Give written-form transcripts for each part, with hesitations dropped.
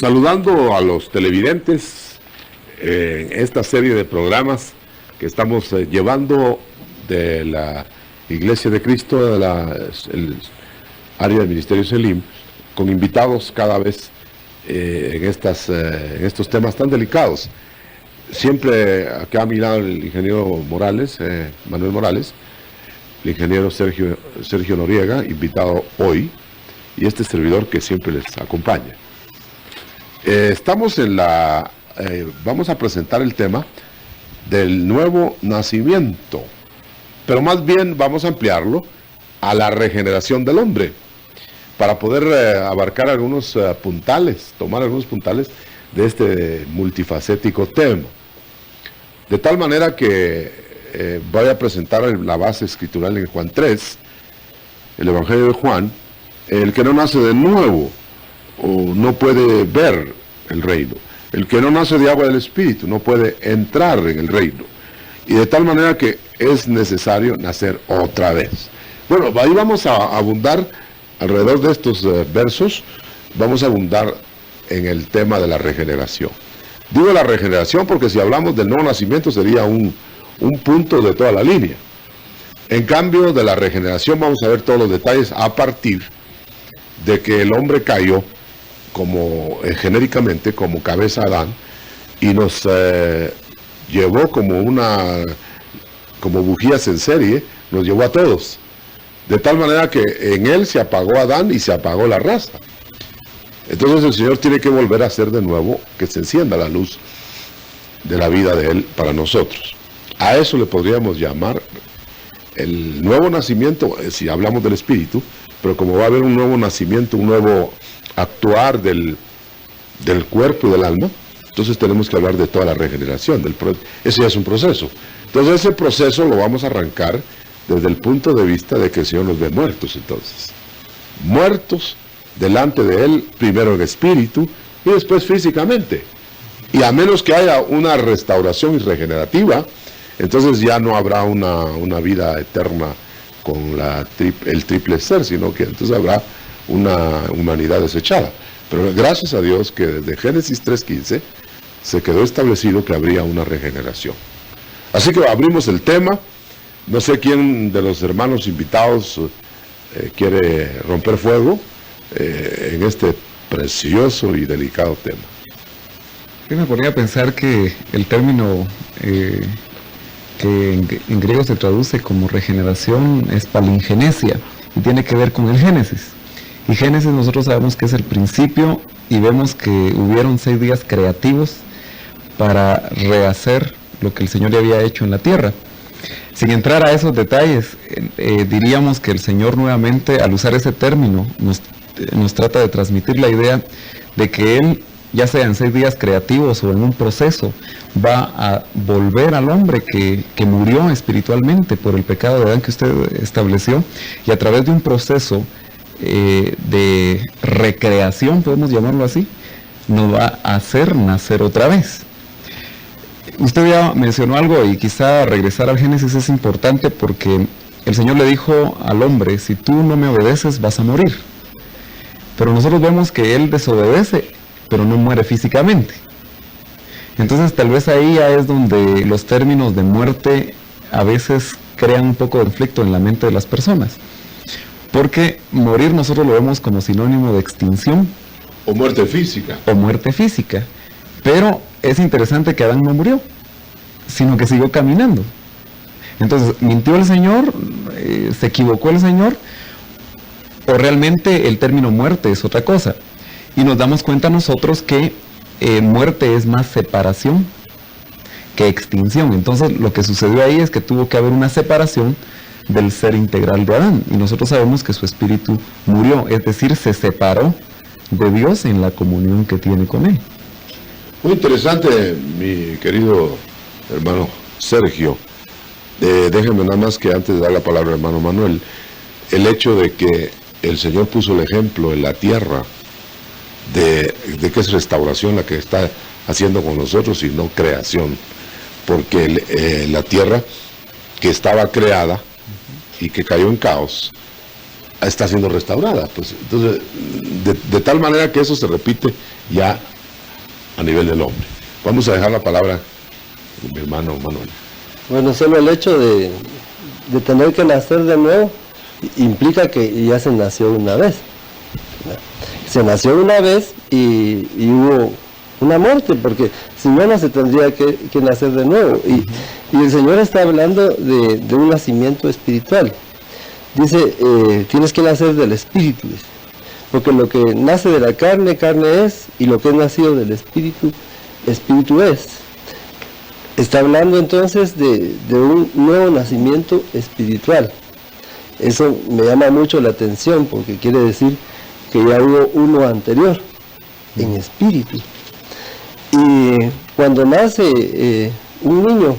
Saludando a los televidentes en esta serie de programas que estamos llevando de la Iglesia de Cristo, el área del Ministerio Selim, con invitados cada vez en estos temas tan delicados. Siempre acá a mi lado el ingeniero Morales, Manuel Morales, el ingeniero Sergio Noriega, invitado hoy, y este servidor que siempre les acompaña. Vamos a presentar el tema del nuevo nacimiento, pero más bien vamos a ampliarlo a la regeneración del hombre, para poder abarcar algunos puntales, tomar algunos puntales de este multifacético tema. De tal manera que voy a presentar la base escritural en Juan 3, el Evangelio de Juan. El que no nace de nuevo o no puede ver el reino. El que no nace de agua del Espíritu no puede entrar en el reino. Y de tal manera que es necesario nacer otra vez. Bueno, ahí vamos a abundar alrededor de estos versos. Vamos a abundar en el tema de la regeneración. Digo la regeneración porque si hablamos del nuevo nacimiento sería un punto de toda la línea. En cambio de la regeneración vamos a ver todos los detalles a partir de que el hombre cayó genéricamente como cabeza Adán y nos llevó como bujías en serie, nos llevó a todos, de tal manera que en él se apagó Adán y se apagó la raza. Entonces el Señor tiene que volver a hacer de nuevo que se encienda la luz de la vida de él para nosotros. A eso le podríamos llamar el nuevo nacimiento, si hablamos del Espíritu, pero como va a haber un nuevo nacimiento, un nuevo actuar del cuerpo y del alma, entonces tenemos que hablar de toda la regeneración. Ese ya es un proceso. Entonces ese proceso lo vamos a arrancar desde el punto de vista de que el Señor nos ve muertos entonces. Muertos delante de Él, primero en espíritu y después físicamente. Y a menos que haya una restauración y regenerativa, entonces ya no habrá una vida eterna con el triple ser, sino que entonces habrá una humanidad desechada. Pero gracias a Dios que desde Génesis 3:15 se quedó establecido que habría una regeneración. Así que abrimos el tema. No sé quién de los hermanos invitados quiere romper fuego en este precioso y delicado tema. Yo me ponía a pensar que el término que en griego se traduce como regeneración es palingenesia y tiene que ver con el Génesis. Y Génesis nosotros sabemos que es el principio y vemos que hubieron 6 días creativos para rehacer lo que el Señor ya había hecho en la tierra. Sin entrar a esos detalles, diríamos que el Señor nuevamente, al usar ese término, nos trata de transmitir la idea de que Él, ya sea en 6 días creativos o en un proceso, va a volver al hombre que murió espiritualmente por el pecado de Adán que usted estableció, y a través de un proceso de recreación, podemos llamarlo así, nos va a hacer nacer otra vez. Usted ya mencionó algo y quizá regresar al Génesis es importante porque el Señor le dijo al hombre: si tú no me obedeces vas a morir. Pero nosotros vemos que él desobedece, pero no muere físicamente. Entonces tal vez ahí ya es donde los términos de muerte a veces crean un poco de conflicto en la mente de las personas. Porque morir nosotros lo vemos como sinónimo de extinción. O muerte física. O muerte física. Pero es interesante que Adán no murió, sino que siguió caminando. Entonces, ¿mintió el Señor? ¿Se equivocó el Señor? ¿O realmente el término muerte es otra cosa? Y nos damos cuenta nosotros que muerte es más separación que extinción. Entonces lo que sucedió ahí es que tuvo que haber una separación del ser integral de Adán. Y nosotros sabemos que su espíritu murió, es decir, se separó de Dios en la comunión que tiene con Él. Muy interesante, mi querido hermano Sergio. Déjenme nada más que antes de dar la palabra al hermano Manuel, el hecho de que el Señor puso el ejemplo en la tierra de que es restauración la que está haciendo con nosotros y no creación, porque la tierra que estaba creada y que cayó en caos, está siendo restaurada. Pues. Entonces, de tal manera que eso se repite ya a nivel del hombre. Vamos a dejar la palabra a mi hermano Manuel. Bueno, solo el hecho de tener que nacer de nuevo implica que ya se nació una vez. Se nació una vez y hubo una muerte, porque si no, no se tendría que nacer de nuevo. Y el Señor está hablando de un nacimiento espiritual. Dice, tienes que nacer del Espíritu, dice. Porque lo que nace de la carne, carne es, y lo que es nacido del Espíritu, Espíritu es. Está hablando entonces de un nuevo nacimiento espiritual. Eso me llama mucho la atención, porque quiere decir que ya hubo uno anterior, en espíritu. Y cuando nace un niño,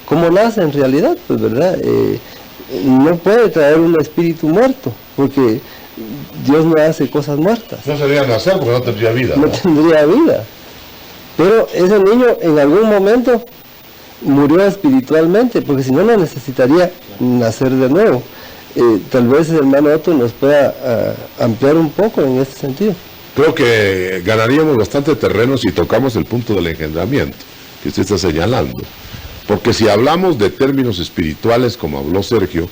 ¿cómo nace en realidad? Pues verdad, no puede traer un espíritu muerto, porque Dios no hace cosas muertas. No sería nacer porque no tendría vida. No tendría vida. Pero ese niño en algún momento murió espiritualmente, porque si no, no necesitaría nacer de nuevo. Tal vez el hermano Otto nos pueda ampliar un poco en este sentido. Creo que ganaríamos bastante terreno si tocamos el punto del engendramiento que usted está señalando. Porque si hablamos de términos espirituales, como habló Sergio,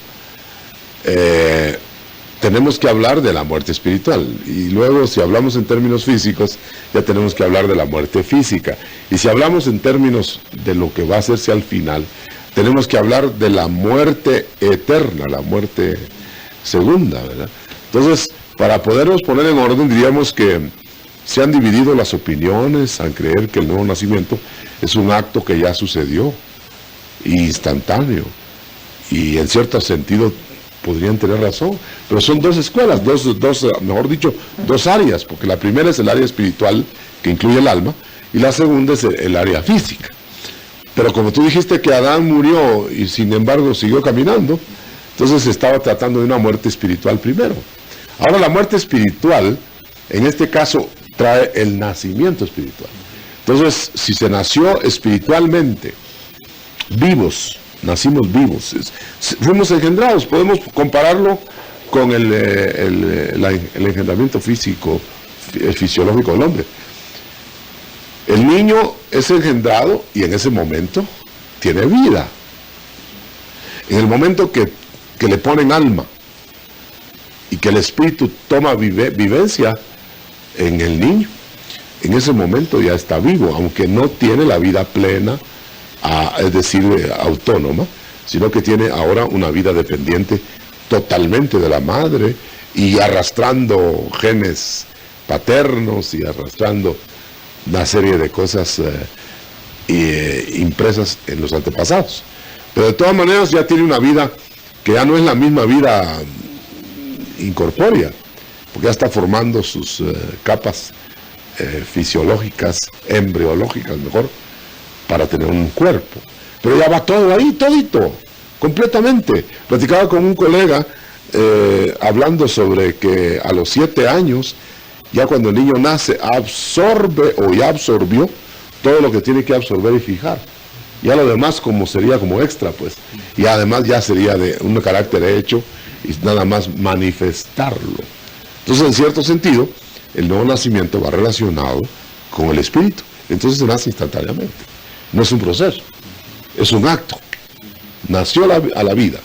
tenemos que hablar de la muerte espiritual. Y luego, si hablamos en términos físicos, ya tenemos que hablar de la muerte física. Y si hablamos en términos de lo que va a hacerse al final, tenemos que hablar de la muerte eterna, la muerte segunda, ¿verdad? Entonces, para podernos poner en orden, diríamos que se han dividido las opiniones al creer que el nuevo nacimiento es un acto que ya sucedió, instantáneo, y en cierto sentido podrían tener razón, pero son dos escuelas, mejor dicho, dos áreas, porque la primera es el área espiritual, que incluye el alma, y la segunda es el área física. Pero como tú dijiste que Adán murió y sin embargo siguió caminando, entonces se estaba tratando de una muerte espiritual primero. Ahora la muerte espiritual, en este caso, trae el nacimiento espiritual. Entonces, si se nació espiritualmente, vivos, nacimos vivos, fuimos engendrados, podemos compararlo con el engendramiento físico, fisiológico del hombre. El niño es engendrado y en ese momento tiene vida. En el momento que le ponen alma y que el espíritu toma vivencia en el niño, en ese momento ya está vivo, aunque no tiene la vida plena, es decir, autónoma, sino que tiene ahora una vida dependiente totalmente de la madre y arrastrando genes paternos y arrastrando una serie de cosas impresas en los antepasados. Pero de todas maneras ya tiene una vida que ya no es la misma vida incorpórea, porque ya está formando sus capas fisiológicas, embriológicas mejor, para tener un cuerpo. Pero ya va todo ahí, todito, completamente. Platicaba con un colega hablando sobre que a los 7 años, ya cuando el niño nace, absorbe o ya absorbió todo lo que tiene que absorber y fijar. Ya lo demás sería como extra, pues. Y además ya sería de un carácter hecho y nada más manifestarlo. Entonces, en cierto sentido, el nuevo nacimiento va relacionado con el espíritu. Entonces se nace instantáneamente. No es un proceso, es un acto. Nació a la vida.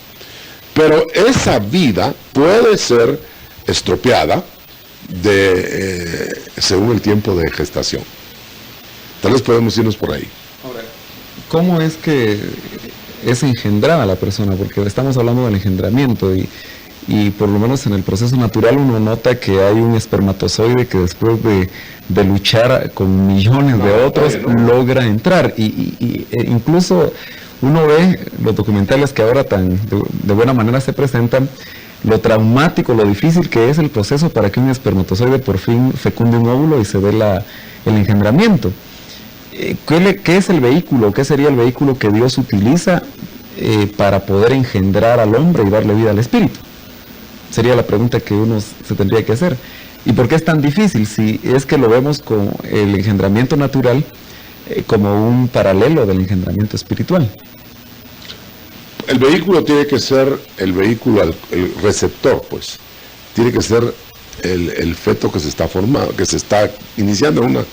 Pero esa vida puede ser estropeada según el tiempo de gestación. Tal vez podemos irnos por ahí. ¿Cómo es que es engendrada la persona? Porque estamos hablando del engendramiento y por lo menos en el proceso natural uno nota que hay un espermatozoide que después de luchar con millones de otros logra entrar y incluso uno ve los documentales que ahora tan de buena manera se presentan, lo traumático, lo difícil que es el proceso para que un espermatozoide por fin fecunde un óvulo y se dé el engendramiento. ¿Qué es el vehículo? ¿Qué sería el vehículo que Dios utiliza para poder engendrar al hombre y darle vida al espíritu? Sería la pregunta que uno se tendría que hacer. ¿Y por qué es tan difícil? Si es que lo vemos con el engendramiento natural como un paralelo del engendramiento espiritual. El vehículo tiene que ser el vehículo, el receptor, pues. tiene que ser el feto que se está formando, que se está iniciando una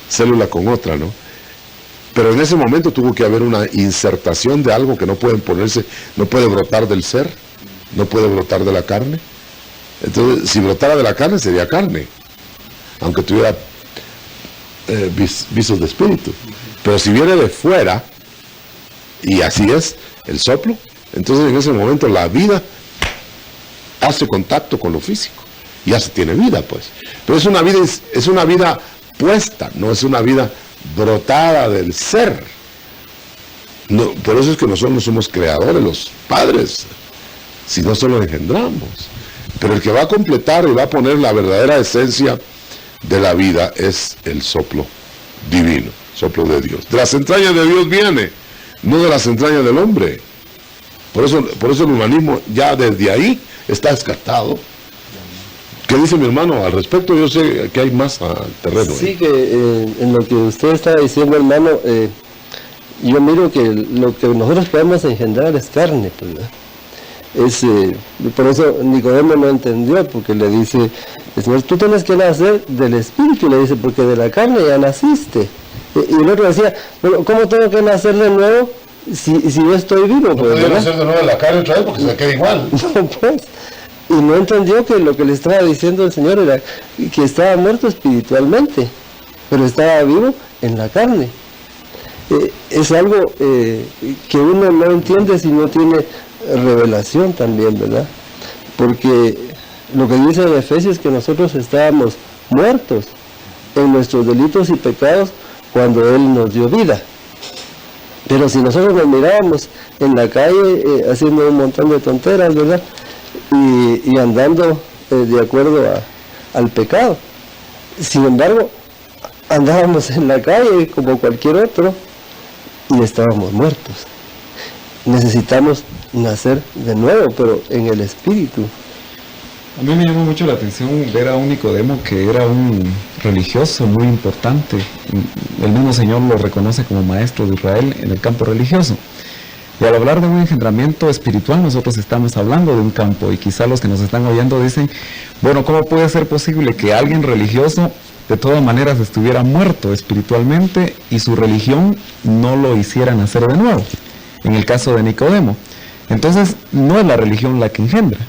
célula con otra, ¿no? Pero en ese momento tuvo que haber una insertación de algo que no puede ponerse, no puede brotar del ser, no puede brotar de la carne. Entonces, si brotara de la carne, sería carne, aunque tuviera visos de espíritu. Pero si viene de fuera, y así es, el soplo, entonces en ese momento la vida hace contacto con lo físico, y ya se tiene vida, pues. Pero es una vida puesta, no es una vida brotada del ser. No, por eso es que nosotros no somos creadores, los padres, sino solo engendramos. Pero el que va a completar y va a poner la verdadera esencia de la vida es el soplo divino, soplo de Dios. De las entrañas de Dios viene, no de las entrañas del hombre. Por eso el humanismo ya desde ahí está descartado. ¿Qué dice mi hermano al respecto? Yo sé que hay más al terreno. Sí, que en lo que usted está diciendo, hermano, yo miro que lo que nosotros podemos engendrar es carne, ¿verdad? Por eso Nicodemo no entendió, porque le dice, el Señor, tú tienes que nacer del Espíritu, le dice, porque de la carne ya naciste. Y el otro decía, bueno, ¿cómo tengo que nacer de nuevo si yo estoy vivo? No podía nacer de nuevo de la carne otra vez porque se queda igual. No, pues. Y no entendió que lo que le estaba diciendo el Señor era que estaba muerto espiritualmente, pero estaba vivo en la carne. Es algo que uno no entiende si no tiene revelación también, ¿verdad? Porque lo que dice en Efesios es que nosotros estábamos muertos en nuestros delitos y pecados cuando Él nos dio vida. Pero si nosotros nos mirábamos en la calle haciendo un montón de tonteras, ¿verdad? Y andando de acuerdo al pecado. Sin embargo, andábamos en la calle como cualquier otro y estábamos muertos. Necesitamos nacer de nuevo, pero en el Espíritu. A mí me llamó mucho la atención ver a un Nicodemo que era un religioso muy importante. El mismo Señor lo reconoce como maestro de Israel en el campo religioso. Y al hablar de un engendramiento espiritual, nosotros estamos hablando de un campo, y quizá los que nos están oyendo dicen, bueno, ¿cómo puede ser posible que alguien religioso de todas maneras estuviera muerto espiritualmente y su religión no lo hiciera nacer de nuevo? En el caso de Nicodemo. Entonces, no es la religión la que engendra.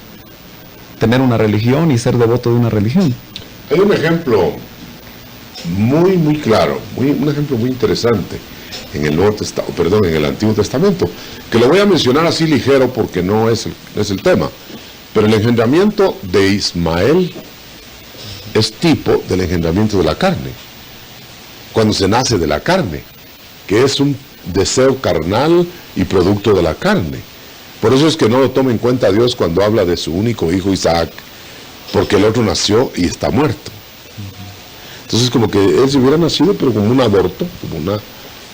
Tener una religión y ser devoto de una religión. Hay un ejemplo muy claro, un ejemplo muy interesante en el Antiguo Testamento, que lo voy a mencionar así ligero porque no es el tema, pero el engendramiento de Ismael es tipo del engendramiento de la carne, cuando se nace de la carne, que es un deseo carnal y producto de la carne. Por eso es que no lo toma en cuenta Dios cuando habla de su único hijo Isaac, porque el otro nació y está muerto. Entonces como que él se hubiera nacido pero como un aborto,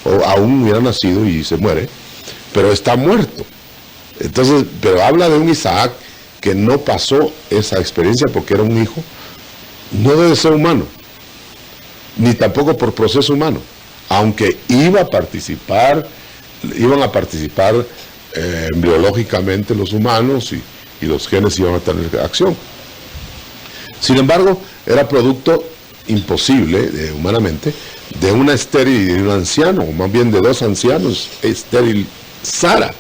o aún hubiera nacido y se muere, pero está muerto. Entonces, pero habla de un Isaac que no pasó esa experiencia porque era un hijo, no de deseo humano, ni tampoco por proceso humano, aunque iban a participar embriológicamente los humanos y los genes iban a tener acción. Sin embargo, era producto imposible humanamente de una estéril y de un anciano, o más bien de dos ancianos, estéril Sara.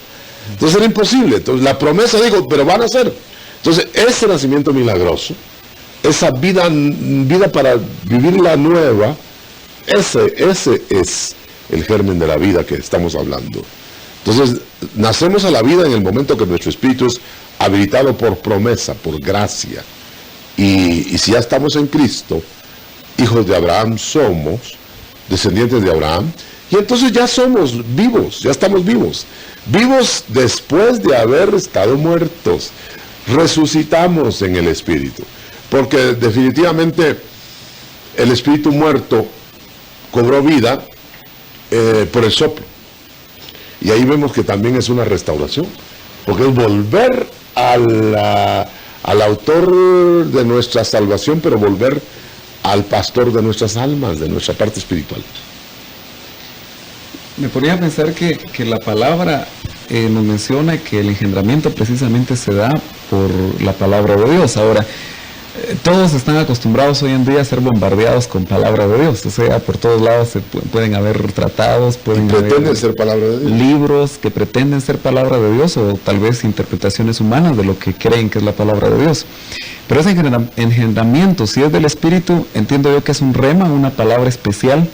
Entonces era imposible. Entonces la promesa dijo, pero van a ser. Entonces ese nacimiento milagroso, esa vida para vivir la nueva, ese es el germen de la vida que estamos hablando. Entonces nacemos a la vida en el momento que nuestro espíritu es habilitado por promesa, por gracia. Y si ya estamos en Cristo, hijos de Abraham somos, descendientes de Abraham, y entonces ya somos vivos, ya estamos vivos después de haber estado muertos, resucitamos en el Espíritu, porque definitivamente el Espíritu muerto cobró vida por el soplo, y ahí vemos que también es una restauración, porque es volver al autor de nuestra salvación, pero volver al pastor de nuestras almas, de nuestra parte espiritual. Me ponía a pensar que la palabra nos menciona que el engendramiento precisamente se da por la palabra de Dios. Ahora, Todos están acostumbrados hoy en día a ser bombardeados con palabra de Dios, o sea, por todos lados pueden haber tratados, pueden pretenden haber ser palabra de Dios. libros que pretenden ser palabra de Dios, o tal vez interpretaciones humanas de lo que creen que es la palabra de Dios. Pero ese engendramiento, si es del Espíritu, entiendo yo que es un rema, una palabra especial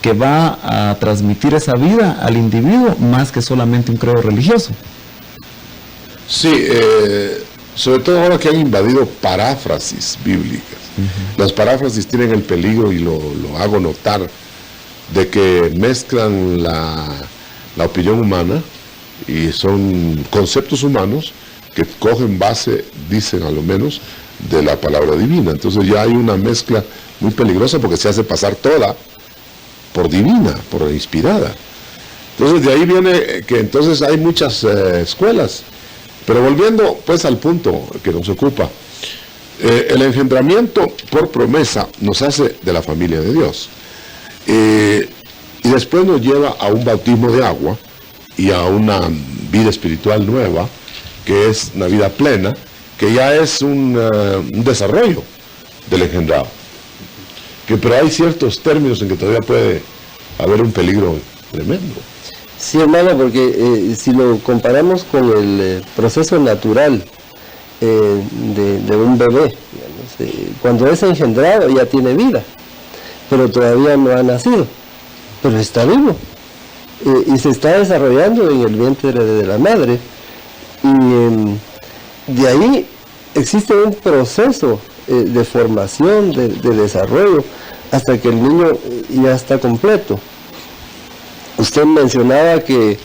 que va a transmitir esa vida al individuo más que solamente un credo religioso. Sí, sobre todo ahora que han invadido paráfrasis bíblicas. Las paráfrasis tienen el peligro, y lo hago notar, de que mezclan la opinión humana, y son conceptos humanos que cogen base, dicen a lo menos, de la palabra divina. Entonces ya hay una mezcla muy peligrosa, porque se hace pasar toda por divina, por inspirada. Entonces de ahí viene que entonces hay muchas escuelas. Pero volviendo pues al punto que nos ocupa, el engendramiento por promesa nos hace de la familia de Dios, y después nos lleva a un bautismo de agua y a una vida espiritual nueva, que es una vida plena, que ya es un desarrollo del engendrado, pero hay ciertos términos en que todavía puede haber un peligro tremendo. Sí, hermano, porque si lo comparamos con el proceso natural de un bebé, digamos, cuando es engendrado ya tiene vida, pero todavía no ha nacido, pero está vivo, y se está desarrollando en el vientre de la madre, y de ahí existe un proceso de formación, de desarrollo, hasta que el niño ya está completo. Usted mencionaba que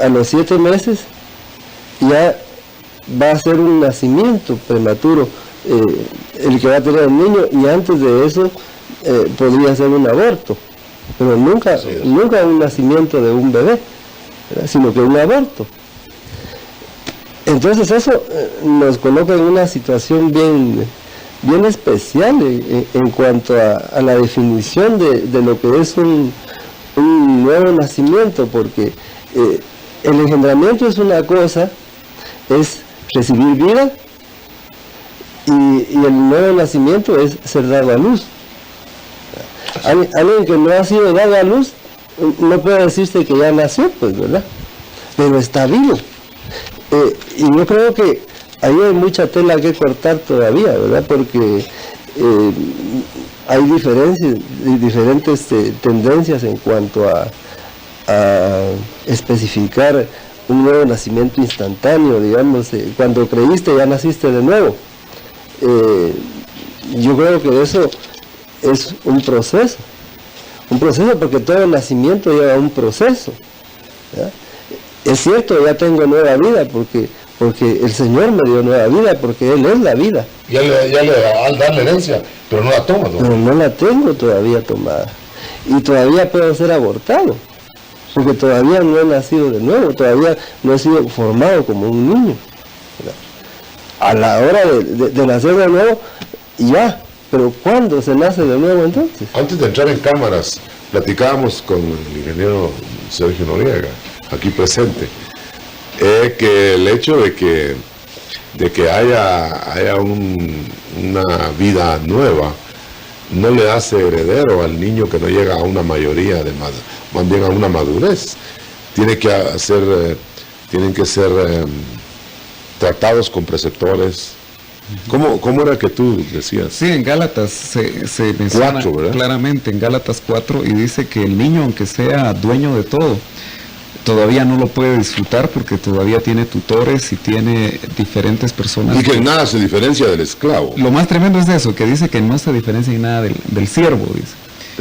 a los 7 meses ya va a ser un nacimiento prematuro el que va a tener el niño, y antes de eso podría ser un aborto, pero nunca un nacimiento de un bebé, ¿verdad? Sino que un aborto. Entonces eso nos coloca en una situación bien especial en cuanto a la definición de lo que es un nuevo nacimiento, porque el engendramiento es una cosa, es recibir vida, y el nuevo nacimiento es ser dado a luz. Alguien que no ha sido dado a luz no puede decirse que ya nació, pues, ¿verdad? Pero está vivo. Y yo creo que ahí hay mucha tela que cortar todavía, ¿verdad? Porque hay diferentes tendencias en cuanto a especificar un nuevo nacimiento instantáneo, digamos, cuando creíste ya naciste de nuevo. Yo creo que eso es un proceso porque todo nacimiento lleva un proceso, ¿verdad? Es cierto, ya tengo nueva vida porque el Señor me dio nueva vida, porque Él es la vida. Ya le da la herencia, pero no la toma, ¿no? Pero no la tengo todavía tomada. Y todavía puedo ser abortado, porque todavía no he nacido de nuevo, todavía no he sido formado como un niño, ¿verdad? A la hora de nacer de nuevo, ya. Pero ¿cuándo se nace de nuevo entonces? Antes de entrar en cámaras, platicábamos con el ingeniero Sergio Noriega, aquí presente, que el hecho de que haya una vida nueva no le hace heredero al niño que no llega a una mayoría, más bien a una madurez. Tienen que ser tratados con preceptores. ¿Cómo era que tú decías? Sí, en Gálatas se menciona 4, claramente, en Gálatas 4, y dice que el niño, aunque sea dueño de todo, todavía no lo puede disfrutar porque todavía tiene tutores y tiene diferentes personas. Y que en nada se diferencia del esclavo. Lo más tremendo es eso, que dice que no se diferencia en nada del siervo, dice.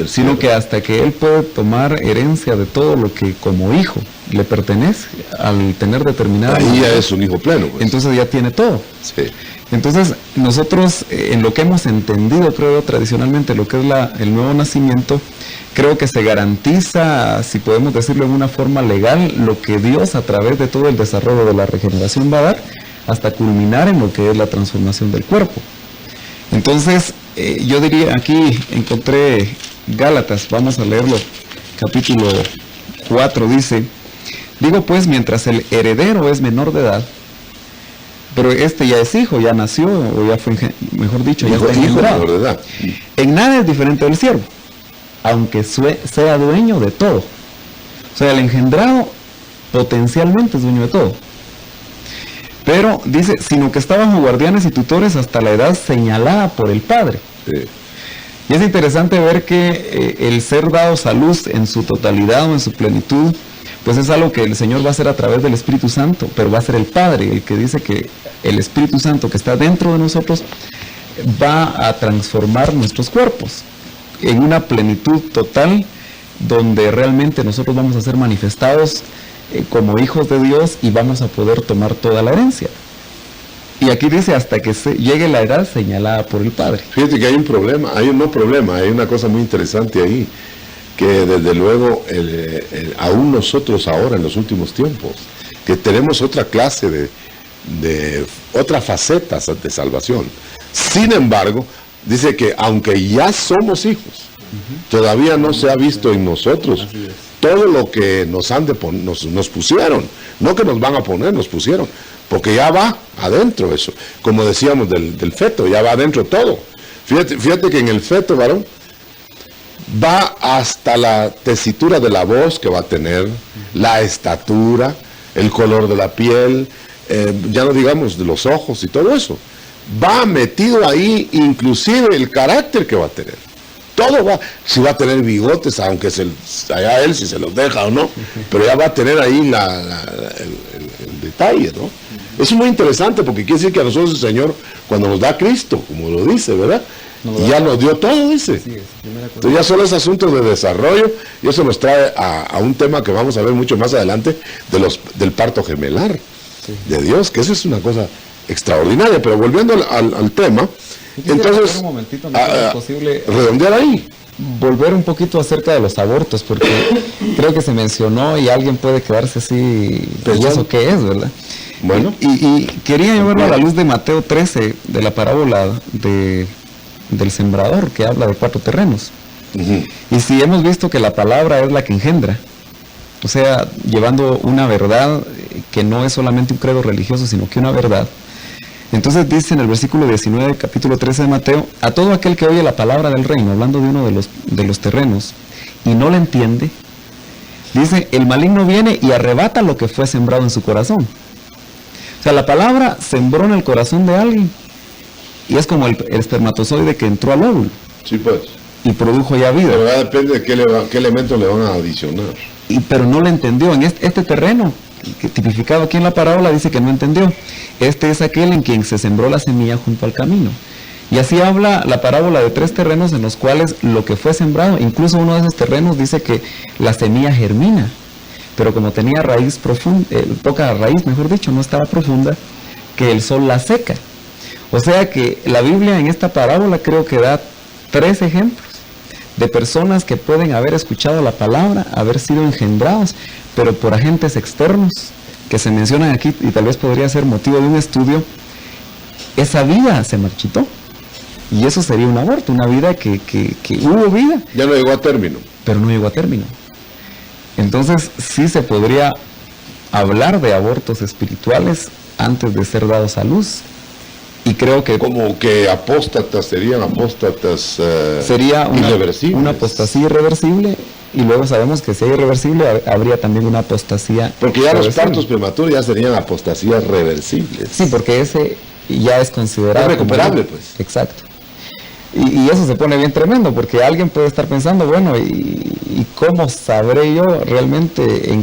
Sino que hasta que él puede tomar herencia de todo lo que como hijo le pertenece, al tener determinada... Ahí ya es un hijo pleno, pues. Entonces ya tiene todo. Sí. Entonces nosotros, en lo que hemos entendido, creo tradicionalmente, lo que es el nuevo nacimiento, creo que se garantiza, si podemos decirlo en una forma legal, lo que Dios a través de todo el desarrollo de la regeneración va a dar, hasta culminar en lo que es la transformación del cuerpo. Entonces, yo diría, aquí encontré Gálatas, vamos a leerlo, capítulo 4, dice: digo pues, mientras el heredero es menor de edad, Pero este ya es hijo, ya nació, o ya fue, mejor dicho, ya Hijo, está hijo engendrado. menor de edad. En nada es diferente del siervo, aunque sea dueño de todo. O sea, el engendrado potencialmente es dueño de todo. Pero dice, sino que está bajo guardianes y tutores hasta la edad señalada por el Padre. Sí. Y es interesante ver que el ser dados a luz en su totalidad o en su plenitud, pues es algo que el Señor va a hacer a través del Espíritu Santo, pero va a ser el Padre el que dice que el Espíritu Santo que está dentro de nosotros va a transformar nuestros cuerpos en una plenitud total, donde realmente nosotros vamos a ser manifestados como hijos de Dios y vamos a poder tomar toda la herencia. Y aquí dice hasta que llegue la edad señalada por el Padre. Fíjate que hay un problema, hay una cosa muy interesante ahí, que desde luego aún nosotros ahora en los últimos tiempos, que tenemos otra clase de otras facetas de salvación. Sin embargo, dice que aunque ya somos hijos, todavía no se ha visto en nosotros todo lo que nos pusieron, no que nos van a poner, nos pusieron, porque ya va adentro eso, como decíamos del feto, ya va adentro todo. Fíjate que en el feto, varón, va hasta la tesitura de la voz que va a tener, la estatura, el color de la piel, ya no digamos de los ojos y todo eso. Va metido ahí inclusive el carácter que va a tener. Todo va, si va a tener bigotes, aunque allá él si se los deja o no, pero ya va a tener ahí el detalle, ¿no? Eso es muy interesante porque quiere decir que a nosotros el Señor, cuando nos da a Cristo, como lo dice, ¿verdad? Ya nos dio todo, dice. Entonces ya solo es asunto de desarrollo, y eso nos trae a un tema que vamos a ver mucho más adelante, del parto gemelar de Dios, que eso es una cosa extraordinaria. Pero volviendo al tema, entonces, un momentito, ¿no es posible redondear ahí? Volver un poquito acerca de los abortos, porque creo que se mencionó y alguien puede quedarse así, ¿y eso qué es, verdad? Bueno. Y quería llevarlo a la luz de Mateo 13, de la parábola del sembrador, que habla de 4 terrenos. Y si hemos visto que la palabra es la que engendra, o sea, llevando una verdad que no es solamente un credo religioso, sino que una verdad. Entonces dice en el versículo 19 del capítulo 13 de Mateo: a todo aquel que oye la palabra del reino, hablando de uno de los terrenos, y no la entiende, dice, el maligno viene y arrebata lo que fue sembrado en su corazón. O sea, la palabra sembró en el corazón de alguien, y es como el espermatozoide que entró al óvulo. Sí, pues. Y produjo ya vida. Pero depende de qué elementos le van a adicionar. Pero no lo entendió. En este terreno, que tipificado aquí en la parábola, dice que no entendió. Este es aquel en quien se sembró la semilla junto al camino. Y así habla la parábola de 3 terrenos en los cuales lo que fue sembrado, incluso uno de esos terrenos dice que la semilla germina, pero como tenía raíz profunda, poca raíz, mejor dicho, no estaba profunda, que el sol la seca. O sea que la Biblia en esta parábola creo que da 3 ejemplos de personas que pueden haber escuchado la palabra, haber sido engendrados, pero por agentes externos que se mencionan aquí, y tal vez podría ser motivo de un estudio. Esa vida se marchitó, y eso sería un aborto, una vida que hubo vida. Ya no llegó a término. Pero no llegó a término. Entonces sí se podría hablar de abortos espirituales antes de ser dados a luz. Y creo que como que apóstatas serían apóstatas sería irreversibles. Una apostasía irreversible, y luego sabemos que si hay irreversible habría también una apostasía. Porque ya reversible. los partos prematuros ya serían apostasías reversibles. Sí, porque ese ya es considerado es recuperable, pues. Exacto. Y eso se pone bien tremendo, porque alguien puede estar pensando, bueno, ¿y cómo sabré yo realmente en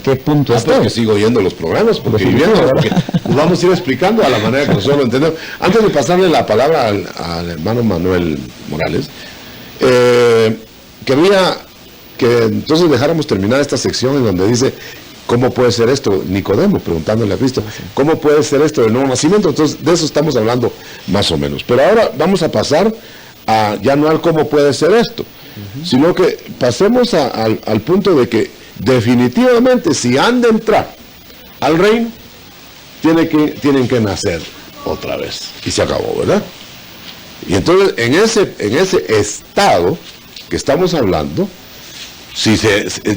qué punto estoy? Porque sigo oyendo los programas, porque nos vamos a ir explicando a la manera que nosotros lo entendemos. Antes de pasarle la palabra al hermano Manuel Morales, quería que entonces dejáramos terminar esta sección en donde dice, ¿cómo puede ser esto? Nicodemo, preguntándole a Cristo, ¿cómo puede ser esto del nuevo nacimiento? Entonces, de eso estamos hablando más o menos. Pero ahora vamos a pasar ya no al cómo puede ser esto, sino que pasemos al punto de que definitivamente si han de entrar al reino, tienen que nacer otra vez. Y se acabó, ¿verdad? Y entonces, en ese estado que estamos hablando,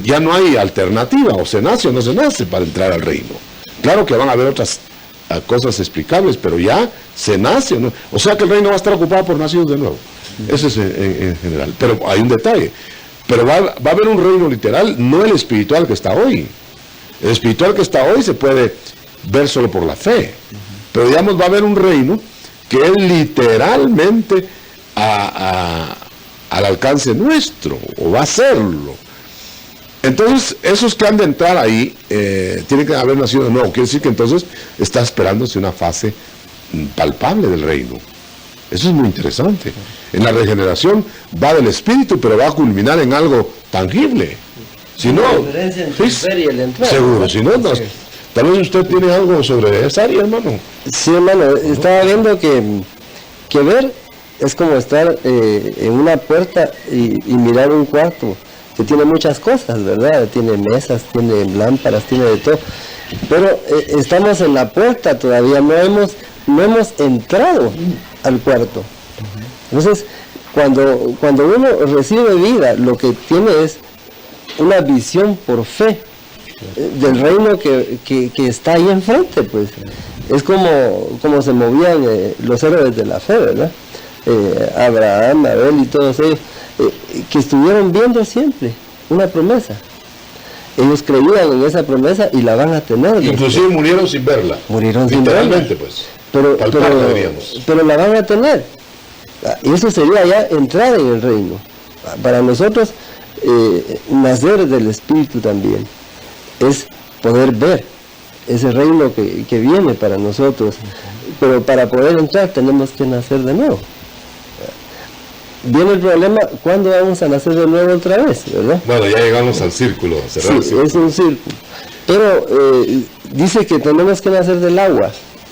ya no hay alternativa, o se nace o no se nace para entrar al reino. Claro que van a haber otras a cosas explicables, pero ya se nace, ¿no? O sea que el reino va a estar ocupado por nacidos de nuevo. Eso es en general. Pero hay un detalle. Pero va a haber un reino literal, no el espiritual que está hoy. El espiritual que está hoy se puede ver solo por la fe. Pero digamos, va a haber un reino que es literalmente al alcance nuestro, o va a serlo. Entonces, esos que han de entrar ahí, tienen que haber nacido de nuevo. Quiere decir que entonces está esperándose una fase palpable del reino. Eso es muy interesante. En la regeneración va del espíritu, pero va a culminar en algo tangible. Si no, seguro, si no, tal vez usted tiene algo sobre esa área, hermano. Sí, hermano, estaba viendo que ver es como estar en una puerta y mirar un cuarto que tiene muchas cosas, ¿verdad? Tiene mesas, tiene lámparas, tiene de todo. Pero estamos en la puerta todavía, no hemos entrado al cuarto. Entonces, cuando uno recibe vida, lo que tiene es una visión por fe del reino que está ahí enfrente, pues. Es como se movían los héroes de la fe, ¿verdad? Abraham, Abel y todos ellos, que estuvieron viendo siempre una promesa. Ellos creían en esa promesa y la van a tener. Inclusive murieron sin verla. Murieron sin verla. Literalmente, pues. Pero la van a tener. Y eso sería ya entrar en el reino. Para nosotros, nacer del Espíritu también es poder ver ese reino que viene para nosotros. Pero para poder entrar tenemos que nacer de nuevo. Viene el problema, ¿cuándo vamos a nacer de nuevo otra vez? ¿Verdad? Bueno, ya llegamos al círculo. Sí, es un círculo. Pero dice que tenemos que nacer del agua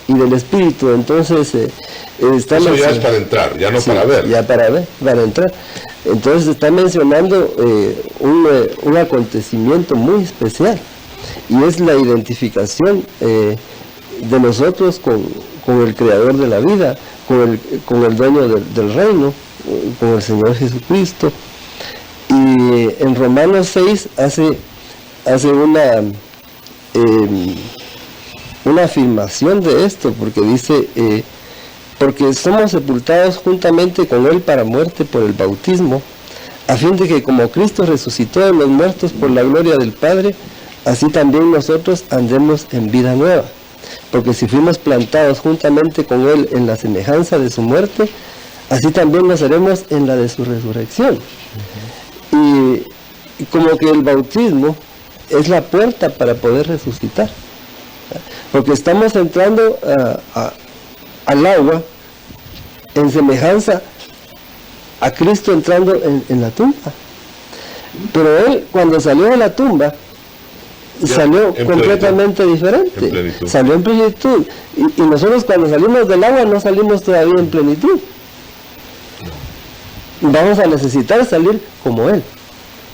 y del espíritu, entonces estamos... Eso ya es para entrar, ya no para ver. Ya para entrar. Entonces está mencionando un acontecimiento muy especial, y es la identificación de nosotros con el creador de la vida, con el dueño del reino, con el Señor Jesucristo. Y en Romanos 6 hace una afirmación de esto, porque dice, porque somos sepultados juntamente con Él para muerte por el bautismo, a fin de que como Cristo resucitó de los muertos por la gloria del Padre, así también nosotros andemos en vida nueva. Porque si fuimos plantados juntamente con Él en la semejanza de su muerte, así también nos haremos en la de su resurrección. Y como que el bautismo es la puerta para poder resucitar. Porque estamos entrando al agua en semejanza a Cristo entrando en la tumba. Pero Él, cuando salió de la tumba, salió completamente diferente. Salió en plenitud. Y nosotros cuando salimos del agua no salimos todavía en plenitud. Vamos a necesitar salir como Él.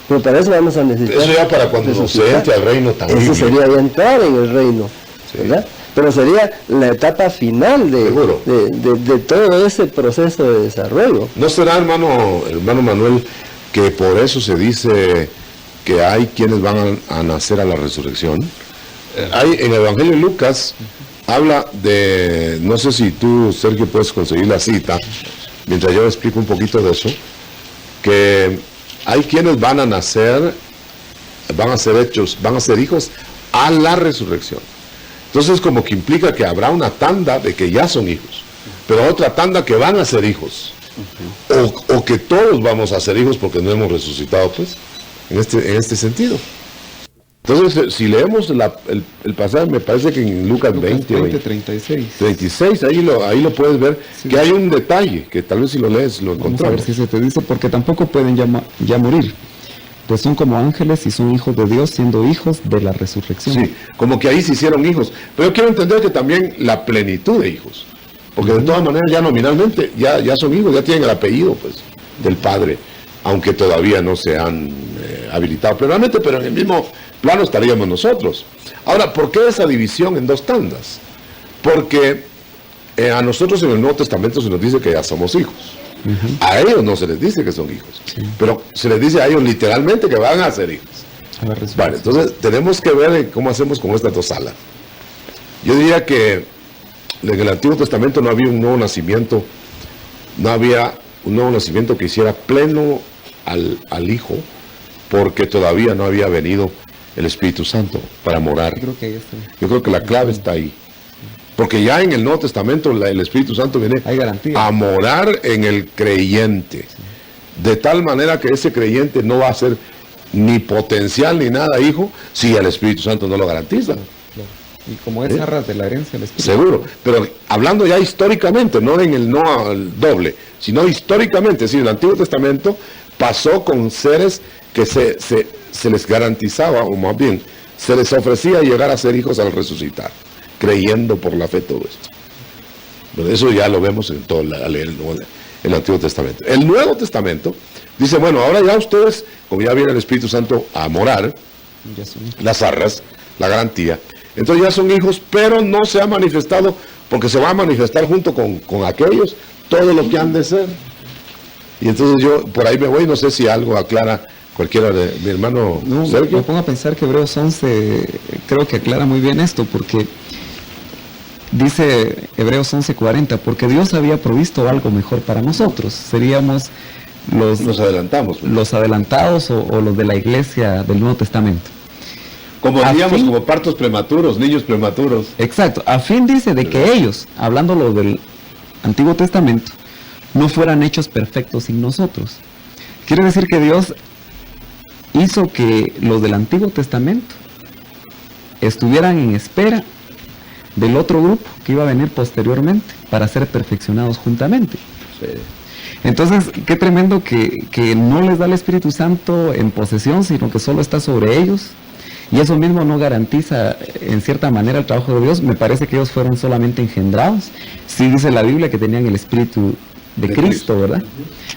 Pero para eso vamos a necesitar... Eso ya para cuando se entre al reino también. Eso sería ya entrar en el reino, ¿verdad? Pero sería la etapa final de todo ese proceso de desarrollo. ¿No será, hermano Manuel, que por eso se dice que hay quienes van a nacer a la resurrección? Hay en el Evangelio de Lucas, habla de, no sé si tú, Sergio, puedes conseguir la cita, mientras yo explico un poquito de eso, que hay quienes van a nacer, van a ser hijos a la resurrección. Entonces como que implica que habrá una tanda de que ya son hijos, pero otra tanda que van a ser hijos, o que todos vamos a ser hijos porque no hemos resucitado, pues, en este sentido. Entonces, si leemos el pasaje, me parece que en Lucas 20, 36, ahí lo puedes ver, sí, que hay un detalle, que tal vez si lo lees lo encontramos. Vamos a ver si se te dice, porque tampoco pueden ya morir, pues son como ángeles y son hijos de Dios, siendo hijos de la resurrección. Sí, como que ahí se hicieron hijos, pero yo quiero entender que también la plenitud de hijos, porque de todas maneras ya nominalmente, ya son hijos, ya tienen el apellido, pues, del Padre, aunque todavía no se han habilitado plenamente, pero en el mismo plano estaríamos nosotros. Ahora, ¿por qué esa división en dos tandas? Porque a nosotros en el Nuevo Testamento se nos dice que ya somos hijos. A ellos no se les dice que son hijos, pero se les dice a ellos literalmente que van a ser hijos. Vale, entonces tenemos que ver cómo hacemos con estas dos alas. Yo diría que en el Antiguo Testamento no había un nuevo nacimiento, no había un nuevo nacimiento que hiciera pleno al Hijo, porque todavía no había venido el Espíritu Santo para morar. Yo creo que la clave está ahí. Porque ya en el Nuevo Testamento el Espíritu Santo viene a morar en el creyente. De tal manera que ese creyente no va a ser ni potencial ni nada hijo si el Espíritu Santo no lo garantiza. Y como es arras de la herencia del Espíritu. Seguro, pero hablando ya históricamente, no en el no al doble, sino históricamente, es decir, el Antiguo Testamento pasó con seres que se les garantizaba, o más bien, se les ofrecía llegar a ser hijos al resucitar, creyendo por la fe todo esto. Pero eso ya lo vemos en todo el Antiguo Testamento. El Nuevo Testamento dice, bueno, ahora ya ustedes, como ya viene el Espíritu Santo a morar, las arras, la garantía, entonces ya son hijos, pero no se ha manifestado, porque se va a manifestar junto con aquellos, todo lo que han de ser. Y entonces yo por ahí me voy, no sé si algo aclara cualquiera de mi hermano Sergio. Me pongo a pensar que Hebreos 11 creo que aclara muy bien esto, porque dice Hebreos 11:40, porque Dios había provisto algo mejor para nosotros, seríamos los adelantados o los de la iglesia del Nuevo Testamento. Como diríamos, como partos prematuros, niños prematuros. Exacto, a fin dice de que ellos, hablándolo del Antiguo Testamento, no fueran hechos perfectos sin nosotros. Quiere decir que Dios hizo que los del Antiguo Testamento estuvieran en espera del otro grupo que iba a venir posteriormente para ser perfeccionados juntamente. Sí. Entonces, qué tremendo que no les da el Espíritu Santo en posesión, sino que solo está sobre ellos. Y eso mismo no garantiza, en cierta manera, el trabajo de Dios. Me parece que ellos fueron solamente engendrados. Sí dice la Biblia que tenían el Espíritu de Cristo, ¿verdad?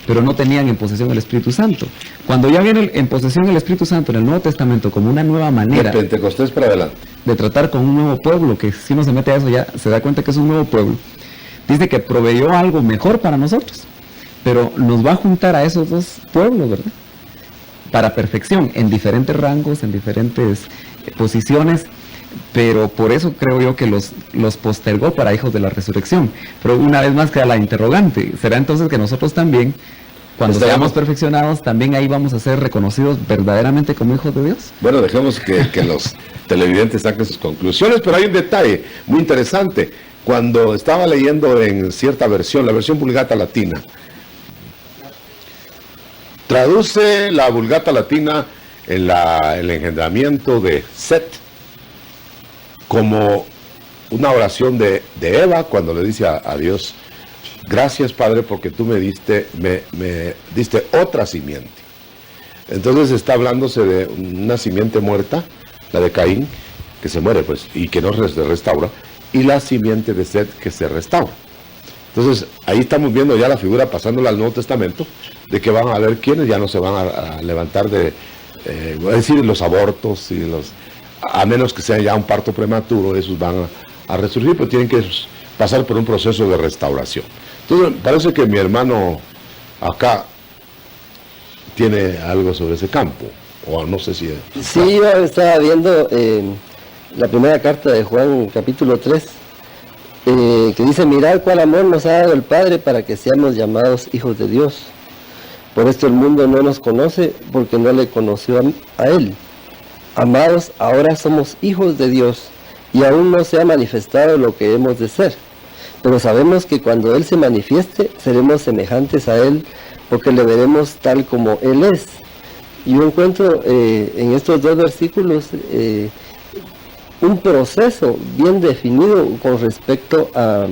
Pero no tenían en posesión el Espíritu Santo. Cuando ya viene en posesión el Espíritu Santo en el Nuevo Testamento como una nueva manera de Pentecostés para adelante, de tratar con un nuevo pueblo, que si uno se mete a eso ya se da cuenta que es un nuevo pueblo, dice que proveyó algo mejor para nosotros, pero nos va a juntar a esos dos pueblos, ¿verdad? Para perfección, en diferentes rangos, en diferentes posiciones, pero por eso creo yo que los postergó para hijos de la resurrección. Pero una vez más queda la interrogante, ¿será entonces que nosotros también, cuando seamos perfeccionados, también ahí vamos a ser reconocidos verdaderamente como hijos de Dios? Bueno, dejemos que los televidentes saquen sus conclusiones, pero hay un detalle muy interesante. Cuando estaba leyendo en cierta versión, la versión Vulgata Latina, traduce la Vulgata Latina en el engendramiento de Set como una oración de Eva cuando le dice a Dios, gracias Padre porque tú me diste otra simiente. Entonces está hablándose de una simiente muerta, la de Caín, que se muere pues y que no se restaura, y la simiente de Set que se restaura. Entonces ahí estamos viendo ya la figura pasándola al Nuevo Testamento, de que van a haber quienes ya no se van a levantar de, es decir, los abortos, y a menos que sea ya un parto prematuro, esos van a resurgir, pero tienen que pasar por un proceso de restauración. Entonces parece que mi hermano acá tiene algo sobre ese campo, o no sé si... Sí, yo estaba viendo la primera carta de Juan, capítulo 3, que dice, mirad cuál amor nos ha dado el Padre para que seamos llamados hijos de Dios. Por esto el mundo no nos conoce, porque no le conoció a Él. Amados, ahora somos hijos de Dios, y aún no se ha manifestado lo que hemos de ser. Pero sabemos que cuando Él se manifieste, seremos semejantes a Él, porque le veremos tal como Él es. Y yo encuentro en estos dos versículos un proceso bien definido con respecto a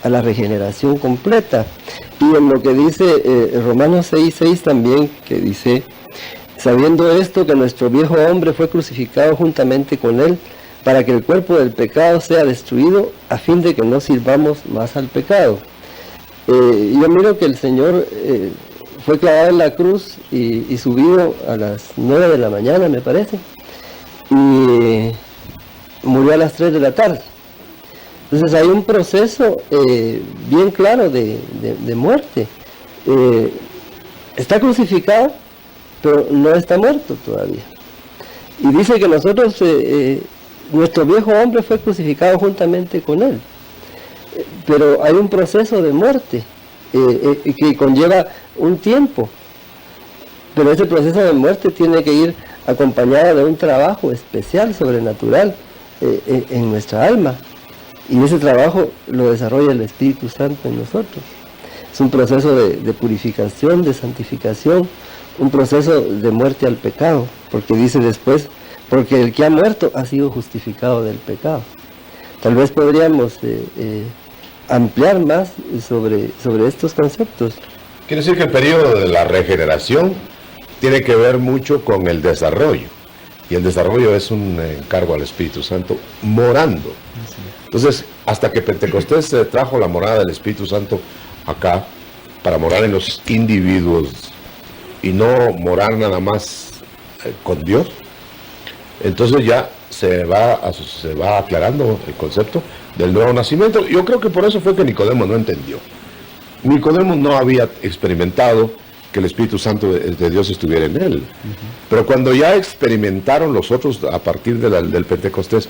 la regeneración completa. Y en lo que dice Romanos 6:6 también, que dice, sabiendo esto, que nuestro viejo hombre fue crucificado juntamente con él, para que el cuerpo del pecado sea destruido, a fin de que no sirvamos más al pecado. Yo miro que el Señor fue clavado en la cruz y subido a las 9 de la mañana, me parece, y murió a las 3 de la tarde. Entonces hay un proceso bien claro de muerte. Está crucificado, pero no está muerto todavía. Y dice que nosotros, nuestro viejo hombre fue crucificado juntamente con él. pero hay un proceso de muerte que conlleva un tiempo. Pero ese proceso de muerte tiene que ir acompañado de un trabajo especial, sobrenatural, en nuestra alma. Y ese trabajo lo desarrolla el Espíritu Santo en nosotros. Es un proceso de purificación, de santificación, un proceso de muerte al pecado, porque dice después, porque el que ha muerto ha sido justificado del pecado. Tal vez podríamos ampliar más sobre estos conceptos. Quiere decir que el periodo de la regeneración tiene que ver mucho con el desarrollo, y el desarrollo es un encargo al Espíritu Santo morando. Entonces, hasta que Pentecostés se trajo la morada del Espíritu Santo acá, para morar en los individuos y no morar nada más con Dios, entonces ya se va aclarando el concepto del nuevo nacimiento. Yo creo que por eso fue que Nicodemo no entendió. Nicodemo no había experimentado que el Espíritu Santo de Dios estuviera en él. Pero cuando ya experimentaron los otros a partir del Pentecostés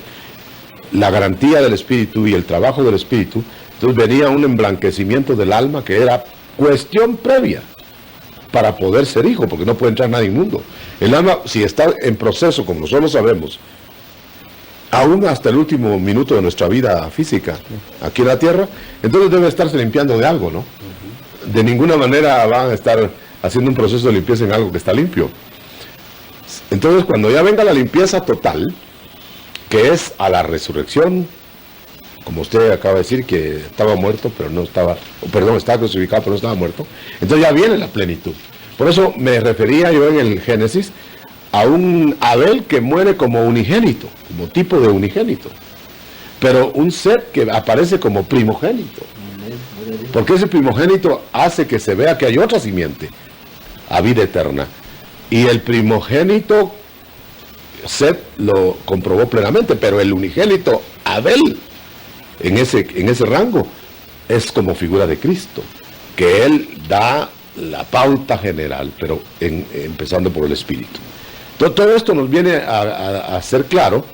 la garantía del Espíritu y el trabajo del Espíritu, entonces venía un emblanquecimiento del alma que era cuestión previa para poder ser hijo, porque no puede entrar nadie inmundo. El alma, si está en proceso, como nosotros sabemos, aún hasta el último minuto de nuestra vida física aquí en la tierra, entonces debe estarse limpiando de algo, ¿no? De ninguna manera van a estar haciendo un proceso de limpieza en algo que está limpio. Entonces, cuando ya venga la limpieza total, que es a la resurrección, como usted acaba de decir, que estaba muerto, pero no estaba, estaba crucificado, pero no estaba muerto, entonces ya viene la plenitud. Por eso me refería yo en el Génesis a un Abel que muere como unigénito, como tipo de unigénito, pero un Set que aparece como primogénito, porque ese primogénito hace que se vea que hay otra simiente a vida eterna, y el primogénito Set lo comprobó plenamente, pero el unigénito Abel en ese rango es como figura de Cristo, que él da la pauta general, pero empezando por el Espíritu. Entonces, todo esto nos viene a hacer claro